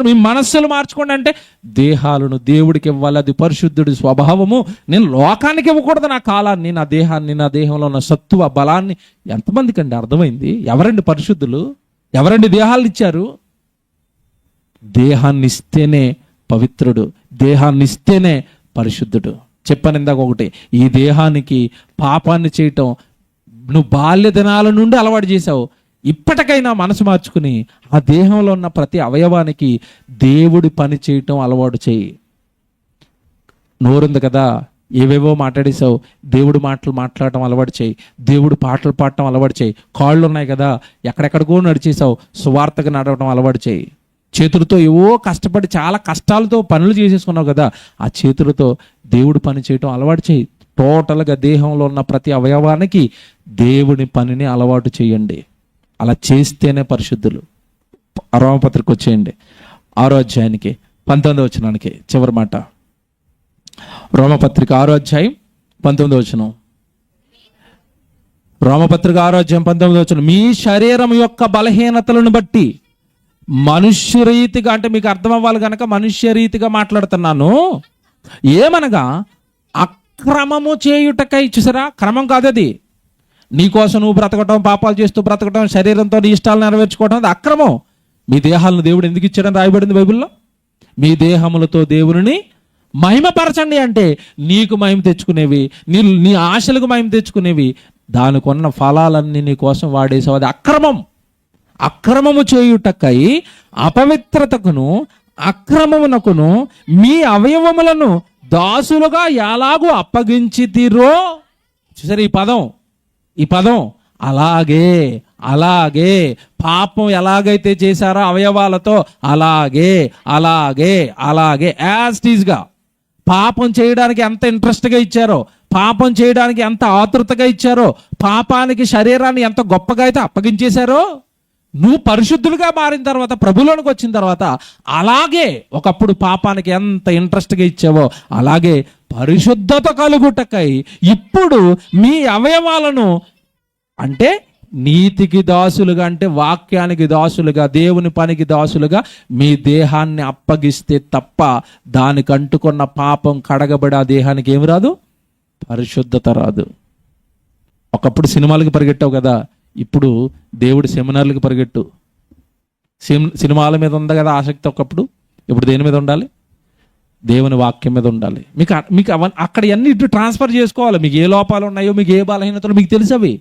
మీ మనస్సులు మార్చుకోండి అంటే దేహాలను దేవుడికి ఇవ్వాలి, అది పరిశుద్ధుడి స్వభావము. నేను లోకానికి ఇవ్వకూడదు నా కాలాన్ని, నా దేహాన్ని, నా దేహంలో ఉన్న సత్తువ బలాన్ని. ఎంతమందికి అండి అర్థమైంది? ఎవరండి పరిశుద్ధులు? ఎవరండి దేహాలను ఇచ్చారు? దేహాన్ని ఇస్తేనే పవిత్రుడు, దేహాన్ని ఇస్తేనే పరిశుద్ధుడు. చెప్పాను ఇందాక ఒకటి, ఈ దేహానికి పాపాన్ని చేయటం నువ్వు బాల్య దినాల నుండి అలవాటు చేసావు. ఇప్పటికైనా మనసు మార్చుకుని ఆ దేహంలో ఉన్న ప్రతి అవయవానికి దేవుడి పని చేయటం అలవాటు చేయి. నోరుంది కదా, ఏవేవో మాట్లాడేసావు. దేవుడు మాటలు మాట్లాడటం అలవాటు చేయి, దేవుడు పాటలు పాడటం అలవాటు చేయి. కాళ్ళు ఉన్నాయి కదా, ఎక్కడెక్కడికో నడిచేసావు, సువార్తగా నడవటం అలవాటు చేయి. చేతులతో ఏవో కష్టపడి చాలా కష్టాలతో పనులు చేసేసుకున్నావు కదా, ఆ చేతులతో దేవుడు పని చేయటం అలవాటు చేయి. టోటల్గా దేహంలో ఉన్న ప్రతి అవయవానికి దేవుని పనిని అలవాటు చేయండి. అలా చేస్తేనే పరిశుద్ధులు. రోమపత్రిక వచ్చేయండి 6వ అధ్యాయానికి 19వ వచనానికి చివరి మాట. రోమపత్రిక 6వ అధ్యాయం 19వ వచనం. రోమపత్రిక 6వ అధ్యాయం 19వ వచనం. మీ శరీరం యొక్క బలహీనతలను బట్టి మనుష్య రీతిగా, అంటే మీకు అర్థం అవ్వాలి కనుక మనుష్య రీతిగా మాట్లాడుతున్నాను. ఏమనగా అక్రమము చేయుటకై, చూసారా, క్రమం కాదు అది. నీకోసం నువ్వు బ్రతకటం, పాపాలు చేస్తూ బ్రతకటం, శరీరంతో నీ ఇష్టాలు నెరవేర్చుకోవటం అది అక్రమం. మీ దేహాలను దేవుడు ఎందుకు ఇచ్చాడని రాయబడింది బైబిల్లో. మీ దేహములతో దేవుని మహిమపరచండి అంటే నీకు మహిమ తెచ్చుకునేవి, నీ ఆశలకు మహిమ తెచ్చుకునేవి, దానికి ఉన్న ఫలాలన్నీ నీ కోసం వాడేసావు. అది అక్రమం. అక్రమము చేయుటకై అపవిత్రతకును అక్రమమునకును మీ అవయవములను దాసులుగా ఎలాగూ అప్పగించి తీరో. చూసారు ఈ పదం అలాగే అలాగే పాపం ఎలాగైతే చేశారో అవయవాలతో అలాగే అలాగే అలాగే యాజ్ ఇట్ ఈజ్గా పాపం చేయడానికి ఎంత ఇంట్రెస్ట్గా ఇచ్చారో, పాపం చేయడానికి ఎంత ఆతృతగా ఇచ్చారో, పాపానికి శరీరాన్ని ఎంత గొప్పగా అయితే అప్పగించేశారో, నువ్వు పరిశుద్ధులుగా మారిన తర్వాత, ప్రభులోనికి వచ్చిన తర్వాత అలాగే ఒకప్పుడు పాపానికి ఎంత ఇంట్రెస్ట్గా ఇచ్చావో అలాగే పరిశుద్ధత కలుగుటకై ఇప్పుడు మీ అవయవాలను, అంటే నీతికి దాసులుగా, అంటే వాక్యానికి దాసులుగా, దేవుని పనికి దాసులుగా మీ దేహాన్ని అప్పగిస్తే తప్ప దానికి అంటుకున్న పాపం కడగబడి ఆ దేహానికి ఏమి రాదు, పరిశుద్ధత రాదు. ఒకప్పుడు సినిమాలకు పరిగెట్టావు కదా, ఇప్పుడు దేవుడి సెమినార్లకు పరిగెట్టు. సినిమాల మీద ఉంది కదా ఆసక్తి ఒకప్పుడు, ఇప్పుడు దేని మీద ఉండాలి, దేవుని వాక్యం మీద ఉండాలి. మీకు అక్కడ అన్ని ఇటు ట్రాన్స్ఫర్ చేసుకోవాలి. మీకు ఏ లోపాలు ఉన్నాయో, మీకు ఏ బలహీనతలు మీకు తెలుసవి,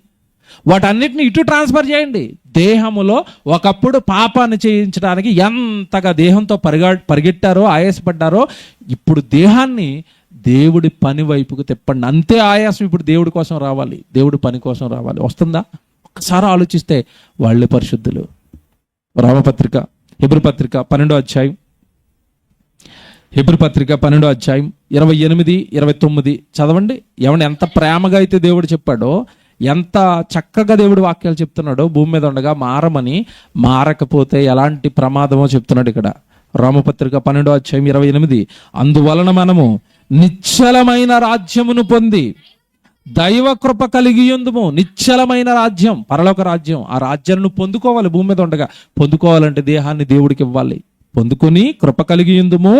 వాటన్నిటిని ఇటు ట్రాన్స్ఫర్ చేయండి. దేహములో ఒకప్పుడు పాపాన్ని చేయించడానికి ఎంతగా దేహంతో పరిగెట్టారో, ఆయాసపడ్డారో, ఇప్పుడు దేహాన్ని దేవుడి పని వైపుకు తిప్పండి. అంతే ఆయాసం ఇప్పుడు దేవుడి కోసం రావాలి, దేవుడి పని కోసం రావాలి. వస్తుందా? ఒక్కసారి ఆలోచిస్తే వాళ్ళే పరిశుద్ధులు. రోమపత్రిక, హెబ్రీ పత్రిక 12వ అధ్యాయం, హెబ్రీ పత్రిక 12వ అధ్యాయం 28, 29 చదవండి. ఏమంటే ఎంత ప్రేమగా అయితే దేవుడు చెప్పాడో, ఎంత చక్కగా దేవుడు వాక్యాలు చెప్తున్నాడో. భూమి మీద ఉండగా మారమని, మారకపోతే ఎలాంటి ప్రమాదమో చెప్తున్నాడు ఇక్కడ. రోమపత్రిక 12వ అధ్యాయం 28. అందువలన మనము నిశ్చలమైన రాజ్యమును పొంది దైవ కృప కలిగి ఉందుము. నిశ్చలమైన రాజ్యం, పరలోక రాజ్యం. ఆ రాజ్యాన్ని పొందుకోవాలి. భూమి మీద ఉండగా పొందుకోవాలంటే దేహాన్ని దేవుడికి ఇవ్వాలి. పొందుకొని కృప కలిగి ఉందుము.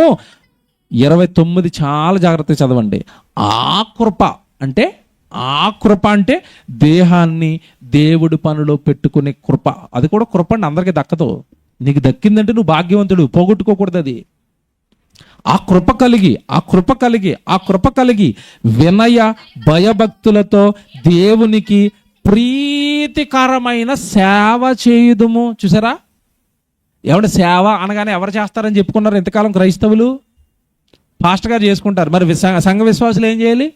29 చాలా జాగ్రత్తగా చదవండి. ఆ కృప అంటే దేహాన్ని దేవుడి పనిలో పెట్టుకునే కృప. అది కూడా కృప అండి, అందరికీ దక్కదు. నీకు దక్కిందంటే నువ్వు భాగ్యవంతుడు, పోగొట్టుకోకూడదు అది. ఆ కృప కలిగి వినయ భయభక్తులతో దేవునికి ప్రీతికరమైన సేవ చేయుదుము. చూసారా, ఏమంటే సేవ అనగానే ఎవరు చేస్తారని చెప్పుకున్నారు ఇంతకాలం? క్రైస్తవులు, పాస్టర్ గారు చేసుకుంటారు. మరి సంఘ విశ్వాసులు ఏం చేయాలి?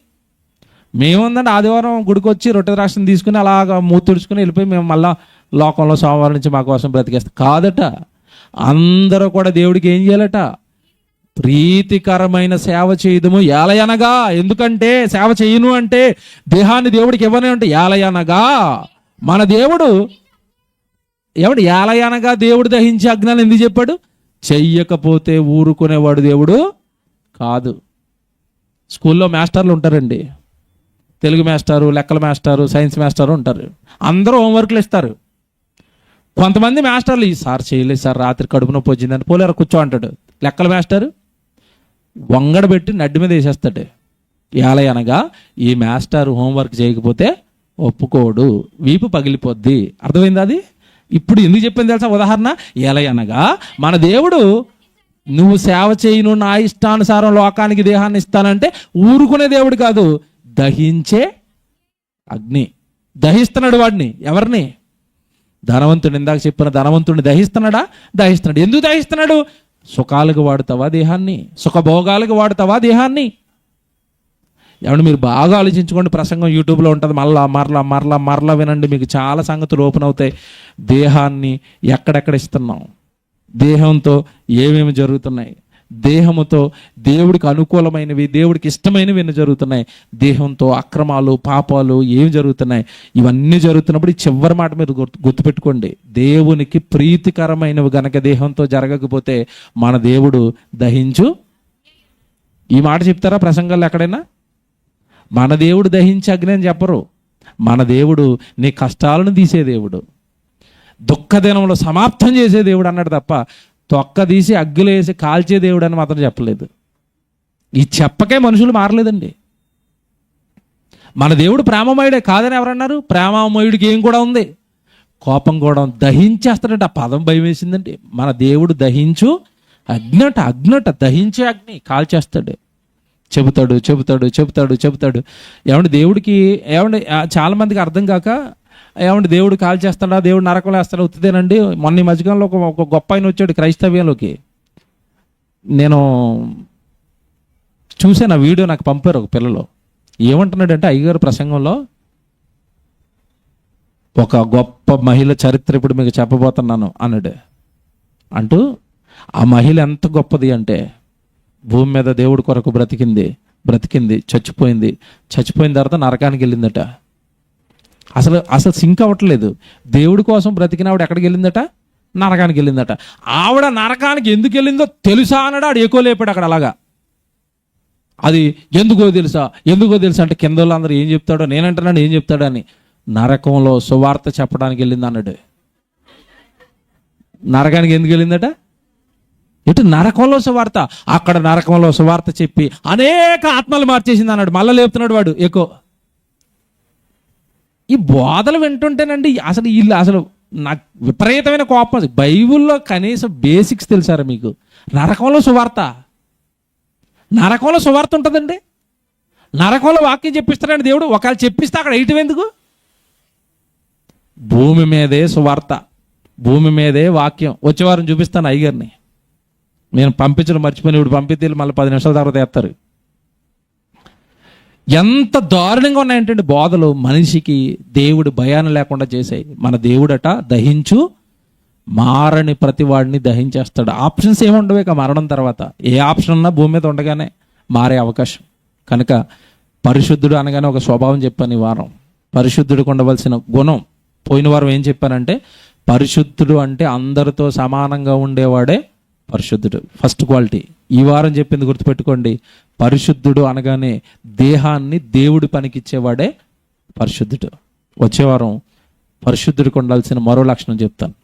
మేముందండి ఆదివారం గుడికి వచ్చి రొట్టె ద్రాక్షను తీసుకుని అలాగా మూతి తుడుచుకుని వెళ్ళిపోయి మేము మళ్ళా లోకంలో సోమవారం నుంచి మా కోసం బ్రతికేస్తాం కాదట. అందరూ కూడా దేవుడికి ఏం చేయాలట? ప్రీతికరమైన సేవ చేయదుము. ఏలయనగా, ఎందుకంటే సేవ చేయను అంటే దేహాన్ని దేవుడికి ఇవ్వని అంటే ఏలయనగా మన దేవుడు ఏలయనగా దేవుడు దహించి అజ్ఞానం ఎందుకు చెప్పాడు? చెయ్యకపోతే ఊరుకునేవాడు దేవుడు కాదు. స్కూల్లో మాస్టర్లు ఉంటారండి, తెలుగు మాస్టారు, లెక్కల మాస్టారు, సైన్స్ మాస్టారు ఉంటారు. అందరూ హోంవర్క్లు ఇస్తారు. కొంతమంది మాస్టర్లు సార్ చేయలేదు సార్, రాత్రి కడుపు నొప్పి వచ్చిందని పోలేరు కూర్చో అంటాడు. లెక్కల మాస్టరు వంగడ పెట్టి నడ్డి మీద వేసేస్తాడు. ఏలయనగా ఈ మాస్టర్ హోంవర్క్ చేయకపోతే ఒప్పుకోడు, వీపు పగిలిపోద్ది. అర్థమైంది అది? ఇప్పుడు ఎందుకు చెప్పింది తెలుసా ఉదాహరణ? ఏలయనగా మన దేవుడు నువ్వు సేవ చేయను, నా ఇష్టానుసారం లోకానికి దేహాన్ని ఇస్తానంటే ఊరుకునే దేవుడు కాదు, దహించే అగ్ని. దహిస్తున్నాడు వాడిని. ఎవరిని? ధనవంతుడు. ఇందాక చెప్పిన ధనవంతుడిని దహిస్తున్నాడా? దహిస్తున్నాడు. ఎందుకు దహిస్తున్నాడు? సుఖాలకు వాడుతావా దేహాన్ని? సుఖభోగాలకు వాడుతావా దేహాన్ని? ఏమంటే మీరు బాగా ఆలోచించుకోండి, ప్రసంగం యూట్యూబ్లో ఉంటుంది, మరలా వినండి, మీకు చాలా సంగతులు ఓపెన్ అవుతాయి. దేహాన్ని ఎక్కడెక్కడ ఇస్తున్నాం, దేహంతో ఏమేమి జరుగుతున్నాయి, దేహముతో దేవుడికి అనుకూలమైనవి, దేవుడికి ఇష్టమైనవి ఎన్ని జరుగుతున్నాయి, దేహంతో అక్రమాలు పాపాలు ఏమి జరుగుతున్నాయి, ఇవన్నీ జరుగుతున్నప్పుడు ఈ చివరి మాట మీరు గుర్తుపెట్టుకోండి, దేవునికి ప్రీతికరమైనవి గనక దేహంతో జరగకపోతే మన దేవుడు దహించు. ఈ మాట చెప్తారా ప్రసంగాల్లో ఎక్కడైనా? మన దేవుడు దహించి అగ్ని అని చెప్పరు. మన దేవుడు నీ కష్టాలను తీసే దేవుడు, దుఃఖదినంలో సమాప్తం చేసే దేవుడు అన్నాడు తప్ప తొక్క తీసి అగ్గులు వేసి కాల్చే దేవుడు అని మాత్రం చెప్పలేదు. ఈ చెప్పకే మనుషులు మారలేదండి. మన దేవుడు ప్రేమమయుడే కాదని ఎవరన్నారు? ప్రేమమయుడికి ఏం కూడా ఉంది? కోపం కూడా దహించేస్తాడంటే ఆ పదం భయం వేసిందండి. మన దేవుడు దహించు అగ్నట దహించే అగ్ని కాల్చేస్తాడు. చెబుతాడు. ఏమంటే దేవుడికి చాలా మందికి అర్థం కాక ఏమంటే దేవుడు కాల్ చేస్తాడా, దేవుడు నరకంలో వేస్తాడా, ఉత్తిదేనండి. మొన్న ఈ మధ్యకాలంలో ఒక గొప్ప ఆయన వచ్చాడు క్రైస్తవ్యంలోకి. నేను చూసాను, ఆ వీడియో నాకు పంపారు ఒక పిల్లలు. ఏమంటున్నాడంటే అయ్యగారు ప్రసంగంలో ఒక గొప్ప మహిళ చరిత్ర ఇప్పుడు మీకు చెప్పబోతున్నాను అన్నాడు. అంటూ ఆ మహిళ ఎంత గొప్పది అంటే భూమి మీద దేవుడి కొరకు బ్రతికింది, చచ్చిపోయిన తర్వాత నరకానికి వెళ్ళిందట. అసలు సింక్ అవ్వట్లేదు. దేవుడి కోసం బ్రతికినవాడు ఎక్కడికి వెళ్ళిందట? నరకానికి వెళ్ళిందట. ఆవిడ నరకానికి ఎందుకు వెళ్ళిందో తెలుసా అన్నాడు. ఆడు ఎక్కువలేపాడు అక్కడ. అలాగా అది ఎందుకో తెలుసా అంటే కింద వాళ్ళందరూ ఏం చెప్తాడో, నేనంటున్నాను ఏం చెప్తాడో అని. నరకంలో సువార్త చెప్పడానికి వెళ్ళింది అన్నాడు. నరకానికి ఎందుకు వెళ్ళిందట? ఇటు నరకంలో సువార్త, అక్కడ నరకంలో సువార్త చెప్పి అనేక ఆత్మలు మార్చేసింది అన్నాడు. మళ్ళీ లేపుతున్నాడు వాడు ఎక్కువ. ఈ బోధలు వింటుంటేనండి అసలు నాకు విపరీతమైన కోపం. బైబిల్లో కనీసం బేసిక్స్ తెలుసారా మీకు? నరకంలో సువార్త ఉంటుందండి. నరకంలో వాక్యం చెప్పిస్తాడండి దేవుడు. ఒకవేళ చెప్పిస్తే అక్కడ వేయటం ఎందుకు? భూమి మీదే సువార్త, భూమి మీదే వాక్యం. వచ్చే వారం చూపిస్తాను అయ్యగారిని. నేను పంపించడం మర్చిపోయిన, ఇప్పుడు పంపితే మళ్ళీ 10 నిమిషాల తర్వాత వేస్తారు. ఎంత దారుణంగా ఉన్నాయంటే బోధలు మనిషికి దేవుడు భయాన్ని లేకుండా చేసాయి. మన దేవుడట దహించు, మారని ప్రతి వాడిని దహించేస్తాడు. ఆప్షన్స్ ఏముండవు ఇక మరణం తర్వాత. ఏ ఆప్షన్ ఉన్నా భూమి మీద ఉండగానే మారే అవకాశం. కనుక పరిశుద్ధుడు అనగానే ఒక స్వభావం చెప్పాను ఈ వారం. పరిశుద్ధుడికి ఉండవలసిన గుణం పోయిన వారం ఏం చెప్పానంటే, పరిశుద్ధుడు అంటే అందరితో సమానంగా ఉండేవాడే పరిశుద్ధుడు, ఫస్ట్ క్వాలిటీ. ఈ వారం చెప్పింది గుర్తుపెట్టుకోండి, పరిశుద్ధుడు అనగానే దేహాన్ని దేవుడి పనికిచ్చేవాడే పరిశుద్ధుడు. వచ్చే వారం పరిశుద్ధుడికి ఉండాల్సిన మరో లక్షణం చెప్తాను.